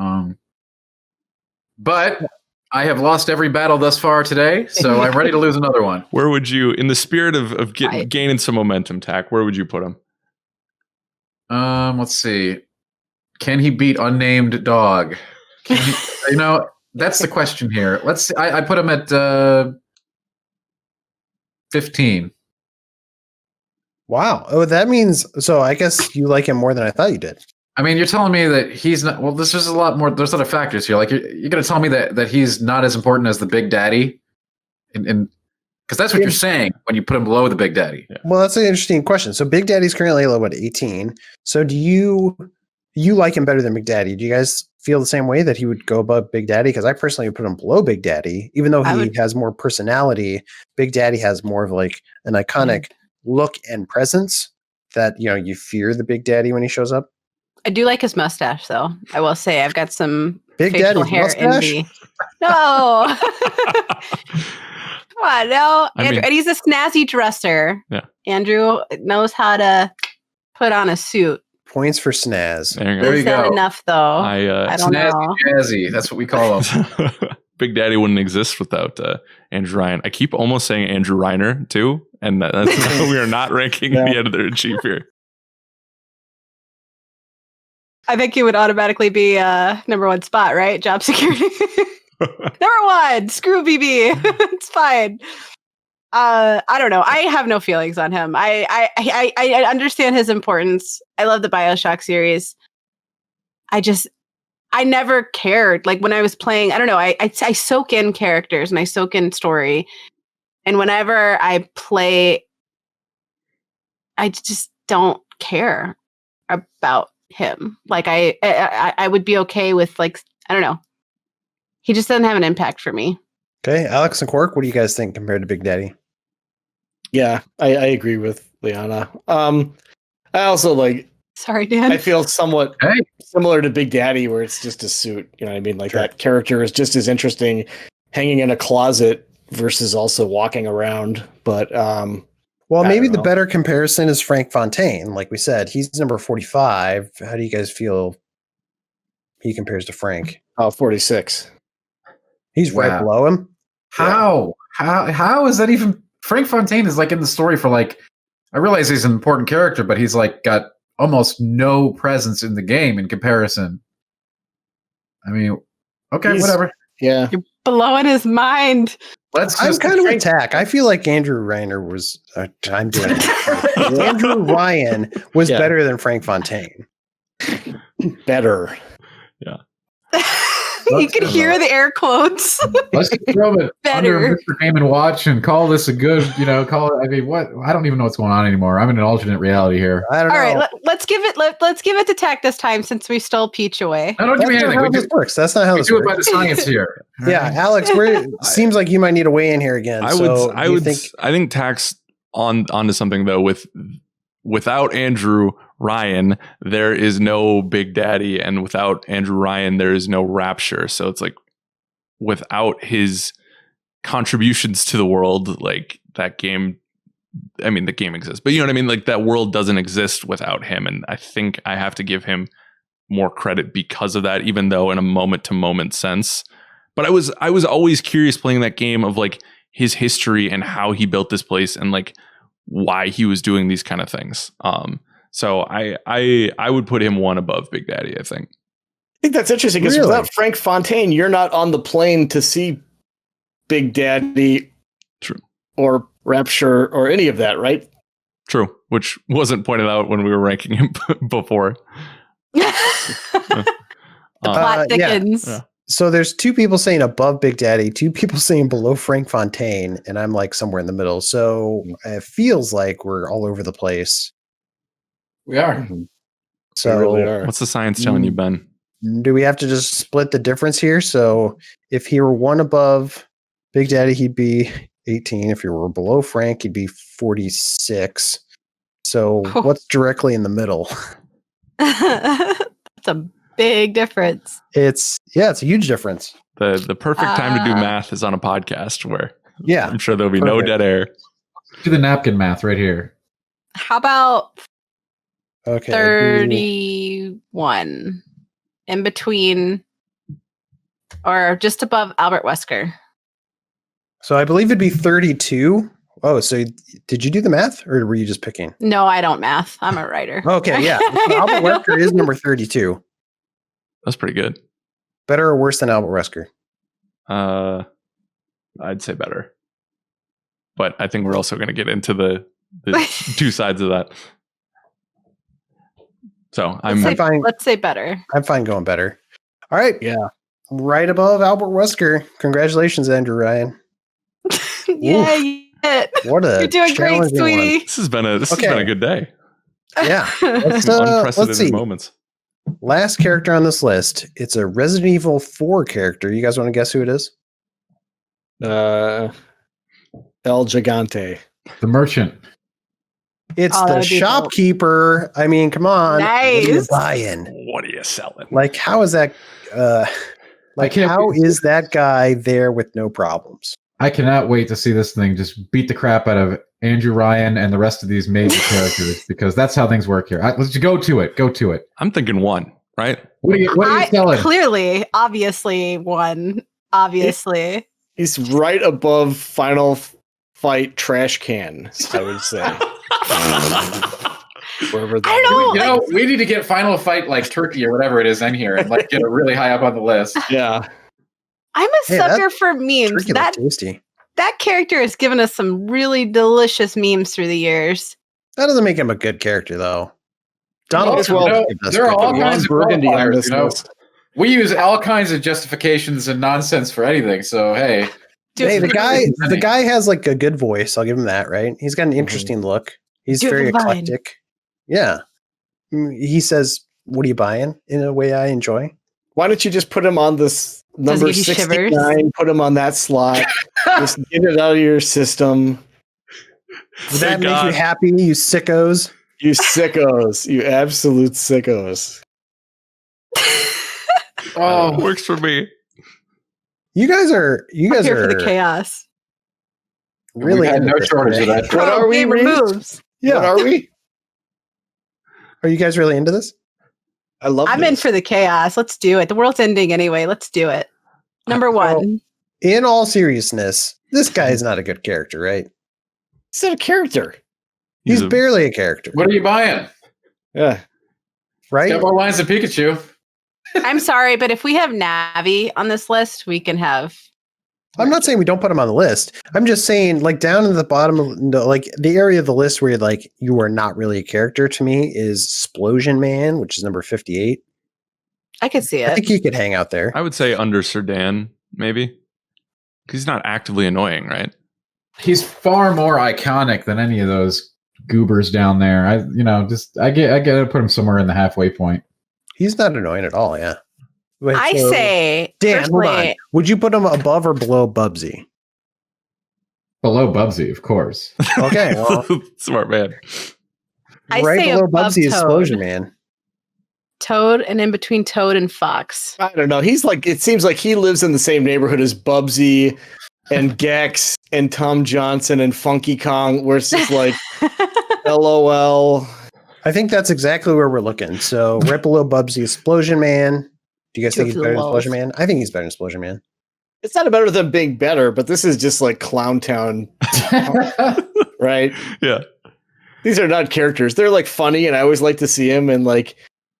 But I have lost every battle thus far today, so I'm ready to lose another one. Where would you, in the spirit of Right. gaining some momentum, Tack, where would you put him? Let's see. Can he beat Unnamed Dog? Can he, that's the question here. Let's see. I put him at 15. Wow. Oh, that means so. I guess you like him more than I thought you did. I mean, you're telling me that he's not. Well, there's just a lot more. There's other factors here. Like you're going to tell me that he's not as important as the Big Daddy, and because that's what you're saying when you put him below the Big Daddy. Yeah. Well, that's an interesting question. So Big Daddy's currently what 18. So do you like him better than Big Daddy? Do you guys feel the same way that he would go above Big Daddy? Because I personally would put him below Big Daddy, even though he has more personality. Big Daddy has more of like an iconic look and presence that you fear the Big Daddy when he shows up. I do like his mustache, though. I will say I've got some Big facial Daddy's hair mustache? envy. No, come on, no. Andrew, and he's a snazzy dresser. Yeah. Andrew knows how to put on a suit. Points for snaz. There you There go. you Is that go. enough, though? I don't Snazzy know. Jazzy. That's what we call him. Big Daddy wouldn't exist without Andrew Ryan. I keep almost saying Andrew Reiner too, and that's we are not ranking the editor in chief here. I think he would automatically be number one spot, right? Job security. Number one. Screw BB. It's fine. I don't know. I have no feelings on him. I understand his importance. I love the BioShock series. I never cared. Like when I was playing, I don't know. I soak in characters and I soak in story. And whenever I play, I just don't care about him. Like I would be okay with like, I don't know. He just doesn't have an impact for me. Okay, Alex and Quark, what do you guys think compared to Big Daddy? Yeah, I agree with Liana. I also Sorry, Dan. I feel somewhat similar to Big Daddy, where it's just a suit. You know what I mean? Like that character is just as interesting hanging in a closet versus also walking around. But well, maybe the better comparison is Frank Fontaine. Like we said, he's number 45. How do you guys feel he compares to Frank? 46. He's right below him. How is that even? Frank Fontaine is like in the story for like. I realize he's an important character, but he's like got almost no presence in the game in comparison. I mean, okay, whatever. Yeah, you're blowing his mind. I'm kind of with Tack. I feel like Andrew Reiner was. I'm doing it. Andrew Ryan was better than Frank Fontaine. Better. Yeah. You could hear the air quotes. Let's throw it under Mr. Game and Watch and call this a good, call it. I mean, what? I don't even know what's going on anymore. I'm in an alternate reality here. I don't know. All right, let's give it to Tack this time since we stole Peach away. No, don't give me anything. How this works. That's not how this do works. it by the science here. Yeah, Alex, seems like you might need to weigh in here again. I think Tack's onto something though. Without Andrew Ryan, there is no Big Daddy, and without Andrew Ryan, there is no Rapture. So it's like without his contributions to the world, like that game. I mean, the game exists, but you know what I mean. Like that world doesn't exist without him, and I think I have to give him more credit because of that, even though in a moment to moment sense. But I was always curious playing that game of like his history and how he built this place and like why he was doing these kind of things. So I would put him one above Big Daddy, I think. I think that's interesting because without Frank Fontaine, you're not on the plane to see Big Daddy or Rapture or any of that, right? True, which wasn't pointed out when we were ranking him before. The plot thickens. Yeah. So there's two people saying above Big Daddy, two people saying below Frank Fontaine, and I'm like somewhere in the middle. So it feels like we're all over the place. We are. So we really are. What's the science telling you, Ben? Do we have to just split the difference here? So if he were one above Big Daddy, he'd be 18. If he were below Frank, he'd be 46. So what's directly in the middle? That's a big difference. It's a huge difference. The perfect time to do math is on a podcast where I'm sure there'll be no dead air. Do the napkin math right here. How about 30 31 in between or just above Albert Wesker? So I believe it'd be 32. Oh, so did you do the math or were you just picking? No, I don't math. I'm a writer. Okay, yeah. Albert Wesker is number 32. That's pretty good. Better or worse than Albert Wesker? I'd say better. But I think we're also going to get into the two sides of that. So I'm fine. Let's say better. I'm fine going better. All right. Yeah. Right above Albert Wesker. Congratulations, Andrew Ryan. Yeah, you did. What a You're doing great, challenging sweetie. This has been a good day. Yeah. Some Let's unprecedented see. moments. Last character on this list. It's a Resident Evil 4 character. You guys want to guess who it is? El Gigante. The merchant. It's Oh, the that'd be dope. shopkeeper. I mean, come on. What are you Nice. buying? What are you selling? Like, how is that? How is that guy there with no problems? I cannot wait to see this thing just beat the crap out of Andrew Ryan and the rest of these major characters because that's how things work here. Let's go to it. Go to it. I'm thinking 1, right? What are you selling? Clearly, obviously, one. Obviously. He's right above Final Fight trash can, I would say. Wherever that I don't know. We need to get Final Fight like Turkey or whatever it is in here and like get it really high up on the list. Yeah. I'm a sucker for memes. Turkey looks tasty. That character has given us some really delicious memes through the years. That doesn't make him a good character, though. Donald Well, Trump you know, is there are good. all kinds of Burgundy on qualifiers, this list. We use all kinds of justifications and nonsense for anything. So hey, Hey, the guy has like a good voice. I'll give him that, right? He's got an interesting look. He's Do very the vine. eclectic. Yeah. He says, "What are you buying?" in a way I enjoy. Why don't you just put him on this number give you 69, shivers? put him on that slot, just get it out of your system. Would that make you happy, you sickos? You sickos. You absolute sickos. Oh, works for me. You guys are I'm here for the chaos. really we've had into no this shortage of today. that. What are we, Gamer Reeves? moves. Yeah. What are we? Are you guys really into this? I love I'm in for the chaos. Let's do it. The world's ending anyway. Let's do it. Number one. In all seriousness, this guy is not a good character, right? He's not a character. He's barely a character, What are you buying? Yeah. right? Got more lines than Pikachu. I'm sorry, but if we have Navi on this list, we can have. I'm not saying we don't put him on the list. I'm just saying, like, down in the bottom of the area of the list where you are not really a character to me is Splosion Man, which is number 58. I could see I it. think he could hang out there. I would say under Serdan, maybe. Because he's not actively annoying, right? He's far more iconic than any of those goobers down there. I gotta put him somewhere in the halfway point. He's not annoying at all. Yeah. Wait, I so- say, Dan, hold on. personally, Would you put him above or below Bubsy? Below Bubsy, of course. Okay, well, Smart man. I right say below above Bubsy is Toad. Explosion Man. Toad, and in between Toad and Fox. I don't know. He's like, it seems like he lives in the same neighborhood as Bubsy and Gex and Tom Johnson and Funky Kong, where it's just like, LOL. I think that's exactly where we're looking. So right below Bubsy is Explosion Man. Do you guys think he's better than Explosion Man? I think he's better than Explosion Man. It's not better than being better, but this is just like Clown Town, right? Yeah. These are not characters. They're like funny, and I always like to see him. And like,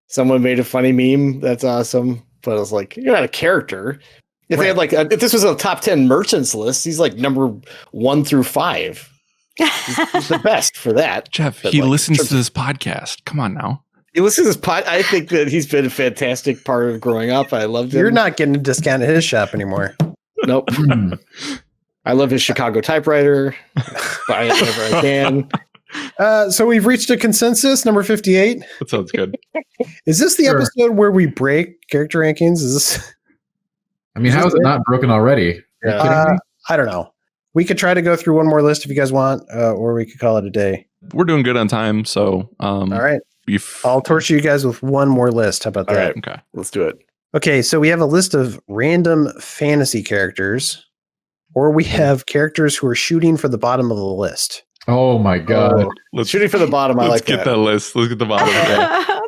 someone made a funny meme. That's awesome. But I was like, you're not a character. If they had like, if this was a top 10 merchants list, he's like number 1 through 5. He's the best for that. Jeff, But, he like, listens to this podcast. Come on now. He listens to this pod. I think that he's been a fantastic part of growing up. I loved him. You're not getting a discount at his shop anymore. Nope. I love his Chicago typewriter. Buy it whenever I can. So we've reached a consensus, number 58. That sounds good. Is this the Sure. episode where we break character rankings? Is this? I mean, how is it not broken already? Are you kidding me? I don't know. We could try to go through one more list if you guys want, or we could call it a day. We're doing good on time, so All right. I'll torture you guys with one more list. How about All that? right. Okay. Let's do it. Okay, so we have a list of random fantasy characters, or we have characters who are shooting for the bottom of the list. Oh my god. Let's Shooting for the bottom. I Let's like get that list. Let's get the bottom. Okay.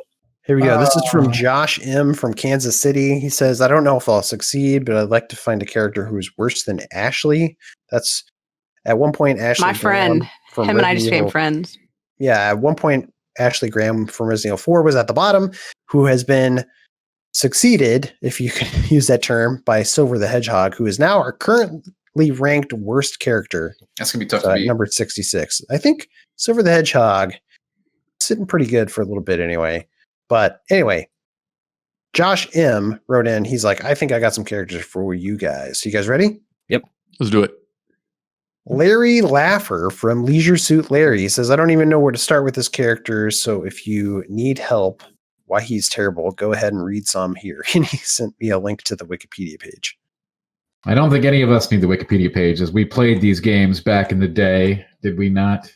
Here we go. This is from Josh M. from Kansas City. He says, I don't know if I'll succeed, but I'd like to find a character who's worse than Ashley. That's at one point Ashley My friend. Graham from Him and I just Resident became Evil- friends. Yeah, at one point Ashley Graham from Resident Evil 4 was at the bottom, who has been succeeded, if you can use that term, by Silver the Hedgehog, who is now our currently ranked worst character. That's gonna be tough So to at beat. number 66. I think Silver the Hedgehog sitting pretty good for a little bit anyway. But anyway, Josh M wrote in, he's like, I think I got some characters for you guys. You guys ready? Let's do it. Larry Laffer from Leisure Suit Larry says, I don't even know where to start with this character. So if you need help why he's terrible, go ahead and read some here. And he sent me a link to the Wikipedia page. I don't think any of us need the Wikipedia page, as we played these games back in the day. Did we not?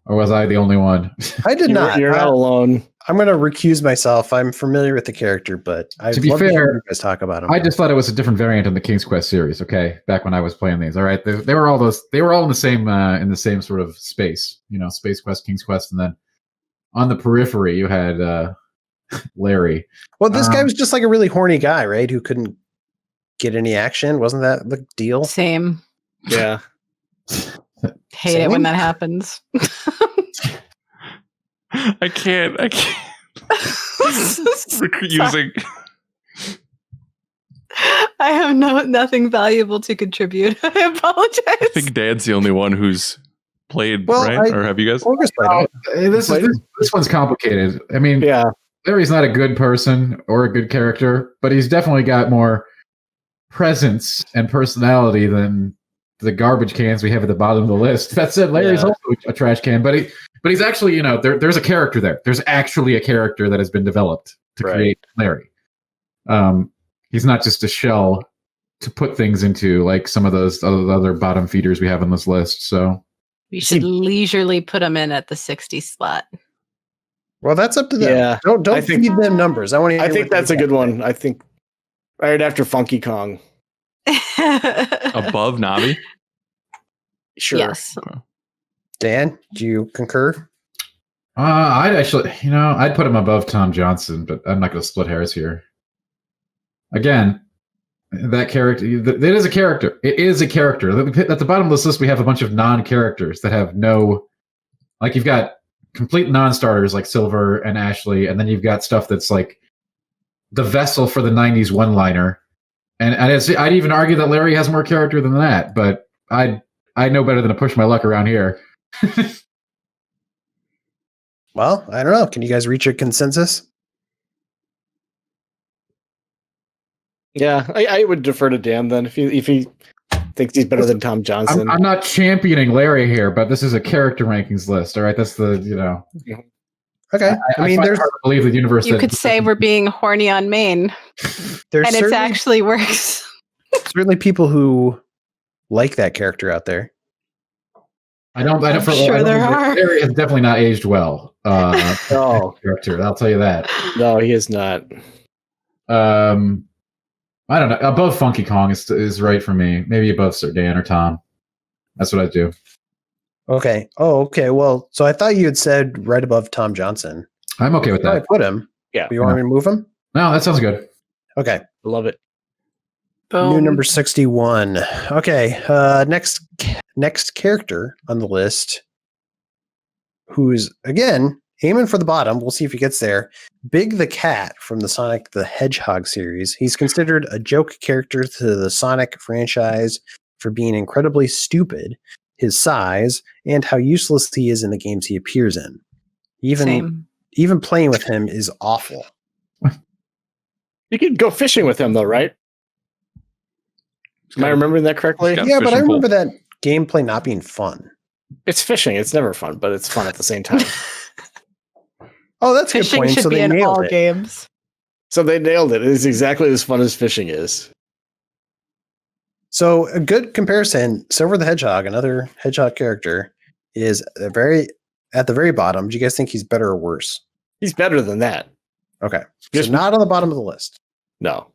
Or was I the only one? I did not. You're not alone. I'm going to recuse myself. I'm familiar with the character, but I'd To be love to hear fair, you guys talk about him. I just thought it was a different variant in the King's Quest series. Okay, back when I was playing these. All right, they were all those. They were all in the same sort of space. You know, Space Quest, King's Quest, and then on the periphery you had Larry. Well, this guy was just like a really horny guy, right? Who couldn't get any action. Wasn't that the deal? Same. Yeah. Hate it when that happens. I can't. Using. I have nothing valuable to contribute. I apologize. I think Dad's the only one who's played, Well, right? Or have you guys? August played it. This one's complicated. I mean, Yeah. Larry's not a good person or a good character, but he's definitely got more presence and personality than the garbage cans we have at the bottom of the list. That said, Larry's also a trash can, but he's actually, you know, there's a character there. There's actually a character that has been developed to create Larry. He's not just a shell to put things into, like some of those other bottom feeders we have on this list. So We should leisurely put them in at the 60 slot. Well, that's up to them. Yeah. Don't I think- feed them numbers. I want to. I think that's a good one. I think right after Funky Kong. Above Navi? Sure. Yes. Dan, do you concur? I'd actually, you know, I'd put him above Tom Johnson, but I'm not going to split hairs here. Again, that character, it is a character. It is a character. At the bottom of this list, we have a bunch of non-characters that have no, like you've got complete non-starters like Silver and Ashley, and then you've got stuff that's like the vessel for the 90s one-liner. And I'd even argue that Larry has more character than that, but I know better than to push my luck around here. Well, I don't know. Can you guys reach a consensus? Yeah, I would defer to Dan then if he thinks he's better than Tom Johnson. I'm not championing Larry here, but this is a character rankings list. All right, that's the, you know. Okay. I mean, find it there's hard to believe the universe. You that- could say we're being horny on main, there's and it certainly, actually works. certainly people who like that character out there. I don't. I'm sure there are. Larry has definitely not aged well. No, Character, I'll tell you that. no, he is not. I don't know. Above Funky Kong is right for me. Maybe above Sir Dan or Tom. That's what I do. Okay. Oh, okay. Well, so I thought you had said right above Tom Johnson. I'm okay with I that. put him. Yeah. You want me to move him? No, that sounds good. Okay. Love it. Boom. New number 61. Okay. Next character on the list, who's again aiming for the bottom. We'll see if he gets there. Big the Cat from the Sonic the Hedgehog series. He's considered a joke character to the Sonic franchise for being incredibly stupid, his size, and how useless he is in the games he appears in. Even playing with him is awful. You could go fishing with him though, right? Am I remembering that correctly? got- Yeah, but I fishing remember that gameplay not being fun. It's fishing. It's never fun, but it's fun at the same time. Oh, that's a good Fishing point. should So be they in nailed all it. games. So they nailed it. It is exactly as fun as fishing is. So a good comparison, Silver the Hedgehog, another hedgehog character, is at the very bottom. Do you guys think he's better or worse? He's better than that. Okay. Just- So not on the bottom of the list. No.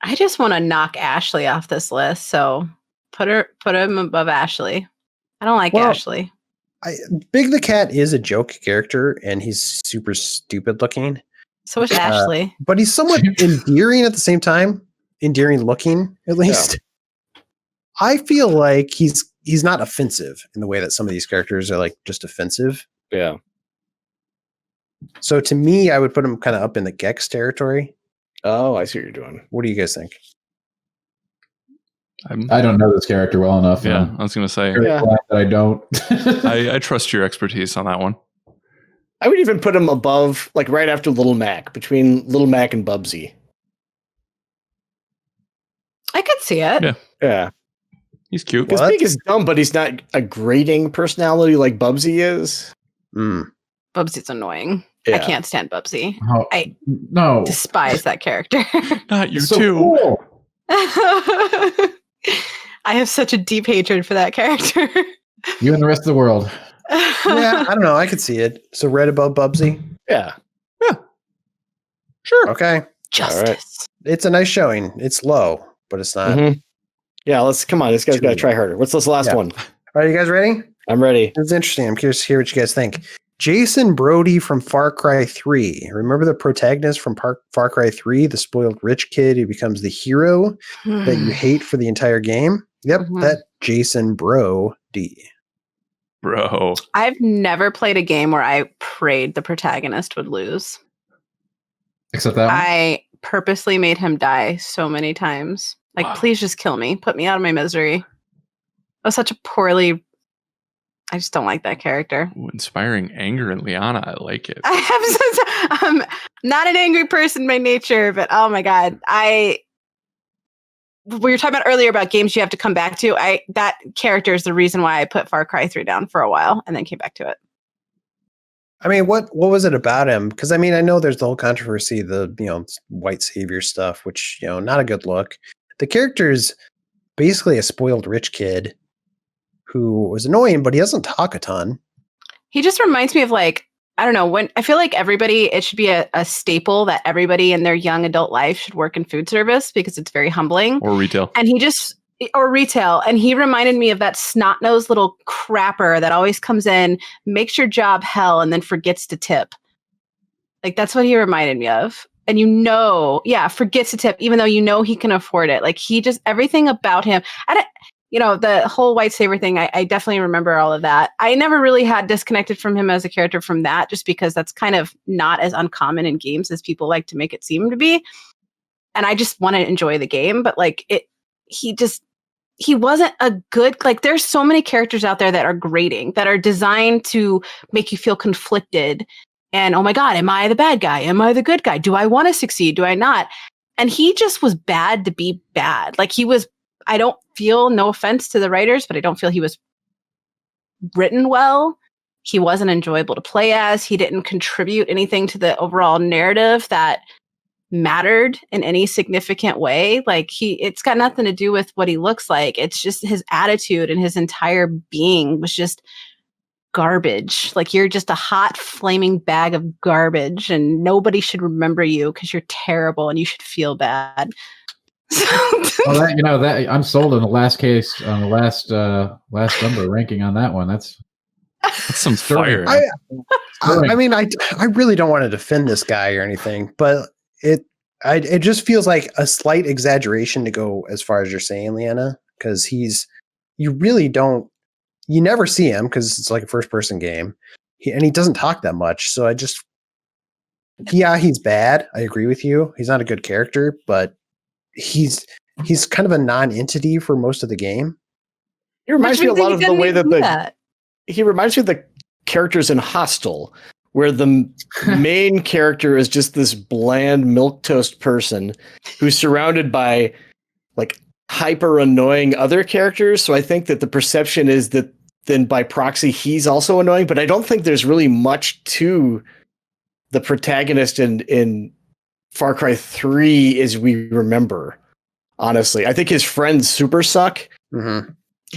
I just want to knock Ashley off this list. So put him above Ashley. I don't like Well, Ashley. Big the Cat is a joke character, and he's super stupid looking. So is Ashley. But he's somewhat endearing at the same time. Endearing looking, at least. Yeah. I feel like he's not offensive in the way that some of these characters are like just offensive. Yeah. So to me, I would put him kind of up in the Gex territory. Oh, I see what you're doing. What do you guys think? I don't know this character well enough. Yeah, I was going to say. Yeah. Glad that I don't. I trust your expertise on that one. I would even put him above, like right after Little Mac, between Little Mac and Bubsy. I could see it. Yeah. Yeah. He's cute. Because Big is dumb, but he's not a grating personality like Bubsy is. Mm. Bubsy's annoying. Yeah. I can't stand Bubsy. Oh, I no. despise that character. Not you It's so too. cool. I have such a deep hatred for that character. You and the rest of the world. Yeah, I don't know. I could see it. So red above Bubsy. Yeah. Sure. Okay. Justice. It's a nice showing. It's low, but it's not. Mhm. Yeah, come on. This guy's got to try harder. What's this last one? All right, you guys ready? I'm ready. It's interesting. I'm curious to hear what you guys think. Jason Brody from Far Cry 3. Remember the protagonist from Far Cry 3, the spoiled rich kid who becomes the hero that you hate for the entire game? Yep, that Jason Brody. Bro. I've never played a game where I prayed the protagonist would lose. Except that one? I purposely made him die so many times. Like, Wow. please just kill me. Put me out of my misery. It was such a poorly... I just don't like that character. Ooh, inspiring anger in Liana. I like it. I'm not an angry person by nature, but oh my God. We were talking about earlier about games you have to come back to. That character is the reason why I put Far Cry 3 down for a while and then came back to it. I mean, what was it about him? Because I mean, I know there's the whole controversy, the white savior stuff, which not a good look. The character's basically a spoiled rich kid who was annoying, but he doesn't talk a ton. He just reminds me of like, I don't know, when I feel like it should be a staple that everybody in their young adult life should work in food service because it's very humbling. Or retail. And or retail. And he reminded me of that snot-nosed little crapper that always comes in, makes your job hell, and then forgets to tip. Like, that's what he reminded me of. And forgets to tip, even though he can afford it. Like, everything about him. The whole white savior thing, I definitely remember all of that. I never really had disconnected from him as a character from that, just because that's kind of not as uncommon in games as people like to make it seem to be. And I just want to enjoy the game, but like he wasn't a good, like, there's so many characters out there that are grating, that are designed to make you feel conflicted. And, oh my God, am I the bad guy? Am I the good guy? Do I want to succeed? Do I not? And he just was bad to be bad. Like, I don't feel, no offense to the writers, but I don't feel he was written well. He wasn't enjoyable to play as. He didn't contribute anything to the overall narrative that mattered in any significant way. Like, it's got nothing to do with what he looks like. It's just his attitude and his entire being was just garbage. Like, you're just a hot, flaming bag of garbage, and nobody should remember you because you're terrible and you should feel bad. Well, that I'm sold on the last case on the last number ranking on that one. That's some fire. I mean, I really don't want to defend this guy or anything, but it just feels like a slight exaggeration to go as far as you're saying, Leanna, because you never see him because it's like a first person game, and he doesn't talk that much. So he's bad. I agree with you. He's not a good character, but he's kind of a non-entity for most of the game. He reminds me a lot of the way that he reminds me of the characters in Hostel, where the main character is just this bland milquetoast person who's surrounded by like hyper annoying other characters. So I think that the perception is that then by proxy he's also annoying, but I don't think there's really much to the protagonist in Far Cry 3 as we remember. Honestly, I think his friends super suck. Mm-hmm.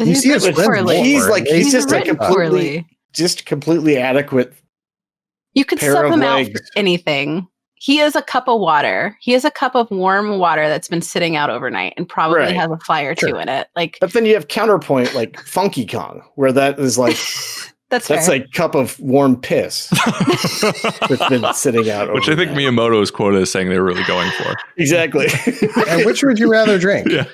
You see his friends, he's just a completely adequate You could pair sub of him out legs. for anything. He is a cup of water. He is a cup of warm water that's been sitting out overnight and probably Right. has a fly or two Sure. in it. Like But then you have counterpoint like Funky Kong, where that is like that's that's fair. a cup of warm piss that's been sitting out. Which I think overnight. Miyamoto is quoted as saying they were really going for. Exactly. And which would you rather drink? Yeah.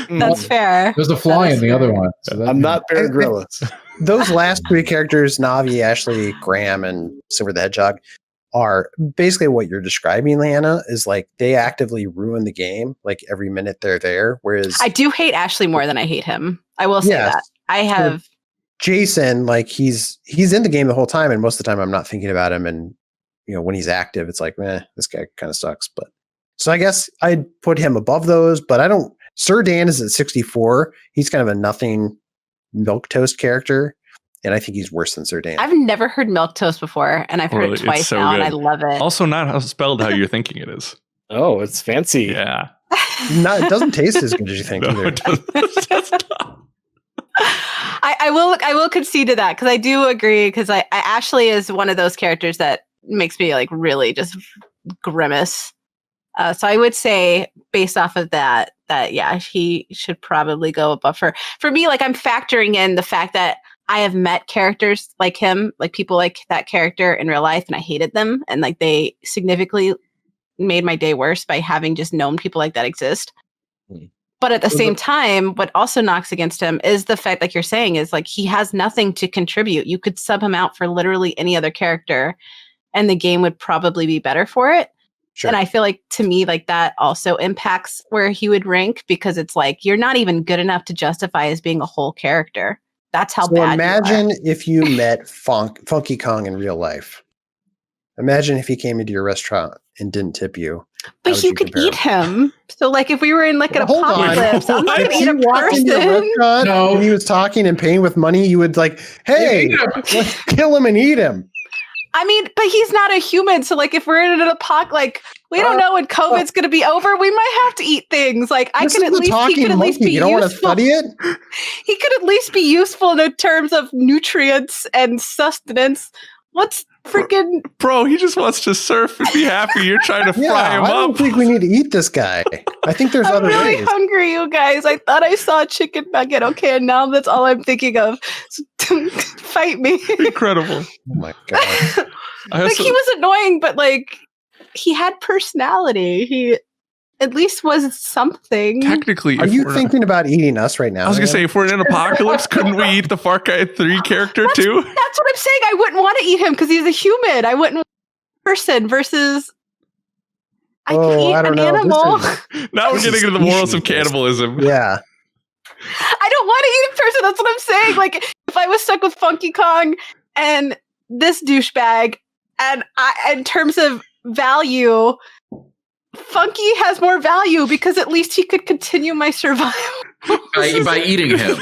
That's fair. There's a fly That in the is other fair. one. So that- I'm not Bear Grylls. Those last three characters, Navi, Ashley, Graham, and Silver the Hedgehog, are basically what you're describing, Lana, is like they actively ruin the game like every minute they're there. Whereas I do hate Ashley more than I hate him. I will say Yes. that. I have Jason, like he's in the game the whole time, and most of the time I'm not thinking about him. And when he's active, it's like, this guy kind of sucks. But so I guess I'd put him above those, but I don't. Sir Dan is at 64. He's kind of a nothing milquetoast character, and I think he's worse than Sir Dan. I've never heard milk toast before, and I've heard Really? it It's twice so now, and I good. love it. Also, not spelled how you're thinking it is. Oh, it's fancy. Yeah. It doesn't taste as good as you think No, either. it doesn't. I will concede to that because I do agree because Ashley is one of those characters that makes me like really just grimace. So I would say based off of that yeah, he should probably go above her. For me, like I'm factoring in the fact that I have met characters like him, like people like that character in real life, and I hated them, and like they significantly made my day worse by having just known people like that exist. But at the same time, what also knocks against him is the fact, like you're saying, is like he has nothing to contribute. You could sub him out for literally any other character, and the game would probably be better for it. Sure. And I feel like to me, like that also impacts where he would rank because it's like you're not even good enough to justify as being a whole character. That's how So bad. imagine if you met Funky Kong in real life. Imagine if he came into your restaurant and didn't tip you. But would you you could compare eat him. So like if we were in like an Well, hold on. apocalypse, I'm not If gonna eat he a walked into your person. restaurant No. and he was talking and paying with money, you would like, hey, let's kill him and eat him. I mean, but he's not a human. So like if we're in an apocalypse, like we don't know when COVID's gonna be over. We might have to eat things. Like I This can is at the least he talking could at least monkey. be You don't want to useful. study it? He could at least be useful in terms of nutrients and sustenance. What's freaking Bro, he just wants to surf and be happy. You're trying to Yeah, fry him I don't up. think we need to eat this guy. I think there's I'm other really ways. hungry, you guys. I thought I saw a chicken nugget. Okay, and now that's all I'm thinking of. Fight me. Incredible. Oh my god. I Like also, he was annoying, but like he had personality. He at least was something. technically, Are if you we're thinking about eating us right now? I was gonna man? say, if we're in an apocalypse, couldn't we eat the Far Cry 3 character too? That's what I'm saying. I wouldn't want to eat him because he's a human. I wouldn't want a person versus I Oh, could eat I don't an know. This animal. is- Now we're This getting is into the morals of species. cannibalism. Yeah. I don't want to eat a person. That's what I'm saying. Like if I was stuck with Funky Kong and this douchebag, and in terms of value, Funky has more value because at least he could continue my survival by eating him.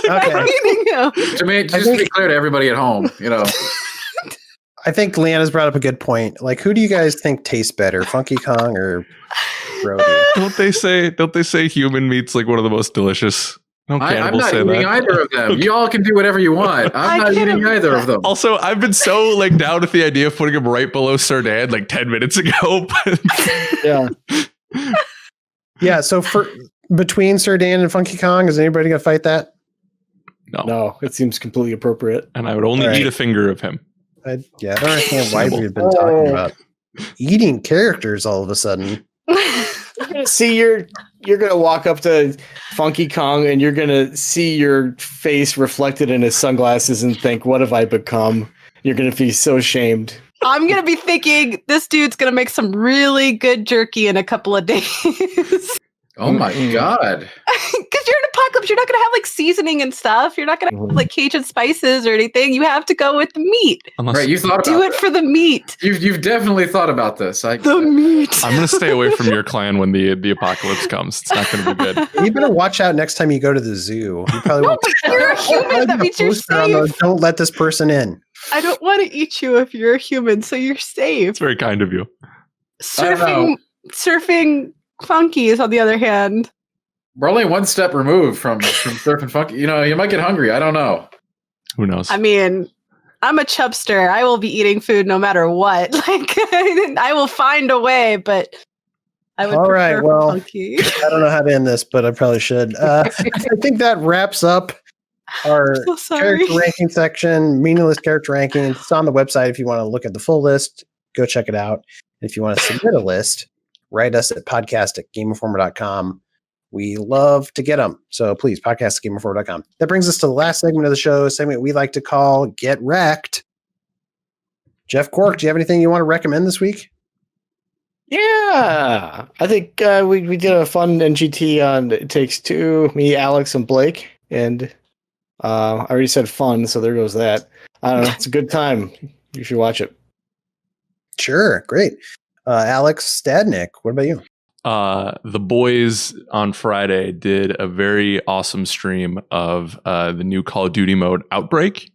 by Okay. eating him. To me, just to be clear to everybody at home, I think Leanna's brought up a good point. Like, who do you guys think tastes better, Funky Kong or Brody? Don't they say human meat's like one of the most delicious? Don't I'm cannibals not say eating that? either of them. You all can do whatever you want. I'm I not can't eating either of them. Also, I've been so like down with the idea of putting him right below Sir Dan like 10 minutes ago. But Yeah. Yeah, so for between Sir Dan and Funky Kong, is anybody gonna fight that? No, it seems completely appropriate. And I would only All right. eat a finger of him. I don't understand why we've been talking about eating characters all of a sudden. See, you're gonna walk up to Funky Kong and you're gonna see your face reflected in his sunglasses and think, "What have I become?" You're gonna be so ashamed. I'm gonna be thinking this dude's gonna make some really good jerky in a couple of days. Oh my god! Because you're in an apocalypse, you're not gonna have like seasoning and stuff. You're not gonna have like Cajun spices or anything. You have to go with the meat. Unless Right, you thought Do about it for the meat. You've definitely thought about this. The meat. I'm gonna stay away from your clan when the apocalypse comes. It's not gonna be good. You better watch out next time you go to the zoo. You probably No, won't. but you're a human. That means you're Poster on the, safe. don't let this person in. I don't want to eat you if you're a human, so you're safe. It's very kind of you. Surfing funkies, on the other hand. We're only one step removed from surf and funky. You might get hungry. I don't know. Who knows? I mean, I'm a chubster. I will be eating food no matter what. Like I will find a way, but I would All right, prefer well, funky. I don't know how to end this, but I probably should. I think that wraps up our So sorry. character ranking section, meaningless character rankings. It's on the website if you want to look at the full list. Go check it out. If you want to submit a list, write us at podcast@GameInformer.com. We love to get them. So please, podcast@GameInformer.com. That brings us to the last segment of the show, a segment we like to call Get Wrecked. Jeff Cork, do you have anything you want to recommend this week? Yeah, I think we did a fun NGT on It Takes Two, me, Alex, and Blake. And I already said fun, so there goes that. I don't know. It's a good time. You should watch it. Sure. Great. Alex Stadnick, what about you? The boys on Friday did a very awesome stream of the new Call of Duty mode Outbreak.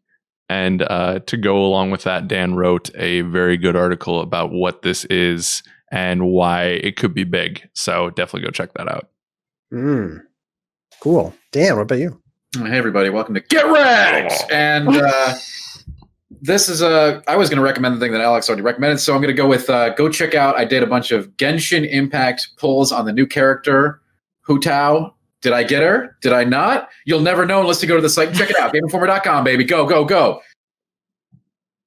And to go along with that, Dan wrote a very good article about what this is and why it could be big. So definitely go check that out. Cool. Dan, what about you? Hey, everybody. Welcome to Get Wrecked. And this is I was going to recommend the thing that Alex already recommended. So I'm going to go with go check out. I did a bunch of Genshin Impact polls on the new character, Hu Tao. Did I get her? Did I not? You'll never know unless you go to the site and check it out. GameInformer.com, baby. Go, go, go.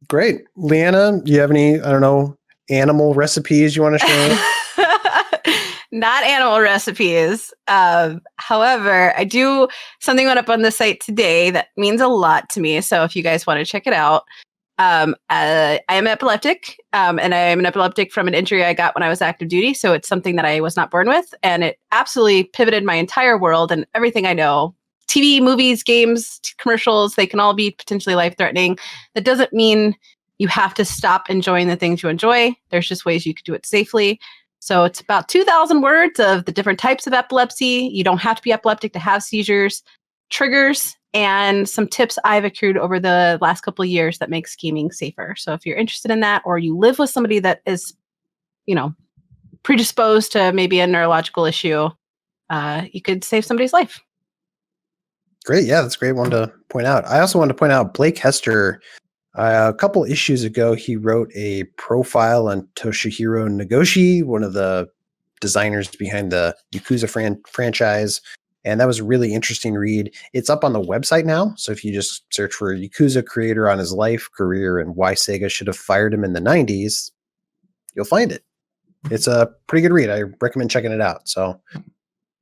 Great. Leanna, do you have any, I don't know, animal recipes you want to share? Not animal recipes. However, I do something went up on the site today that means a lot to me. So if you guys want to check it out, I am epileptic, and I am an epileptic from an injury I got when I was active duty. So it's something that I was not born with, and it absolutely pivoted my entire world and everything I know. TV, movies, games, commercials, they can all be potentially life-threatening. That doesn't mean you have to stop enjoying the things you enjoy. There's just ways you could do it safely. So it's about 2,000 words of the different types of epilepsy. You don't have to be epileptic to have seizures, triggers, and some tips I've accrued over the last couple of years that makes gaming safer. So if you're interested in that, or you live with somebody that is, predisposed to maybe a neurological issue, you could save somebody's life. Great. Yeah, that's a great one to point out. I also wanted to point out Blake Hester. A couple issues ago, he wrote a profile on Toshihiro Nagoshi, one of the designers behind the Yakuza franchise. And that was a really interesting read. It's up on the website now. So if you just search for Yakuza creator on his life, career, and why Sega should have fired him in the 90s, you'll find it. It's a pretty good read. I recommend checking it out. So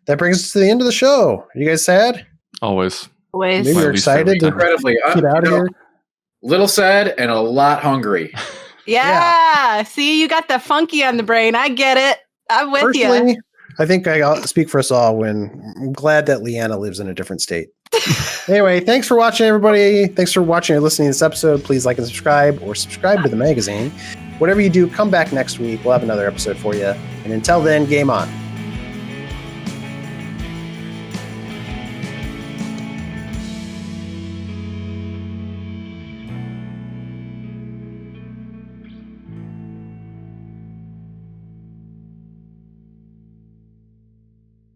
that brings us to the end of the show. Are you guys sad? Always. Maybe you're excited to Incredibly. get out of here. Little sad and a lot hungry. Yeah. See, you got the funky on the brain. I get it. I'm with you. Personally, I think I'll speak for us all when I'm glad that Leanna lives in a different state. Anyway, thanks for watching, everybody. Thanks for watching or listening to this episode. Please like and subscribe, or subscribe to the magazine. Whatever you do, come back next week. We'll have another episode for you. And until then, game on.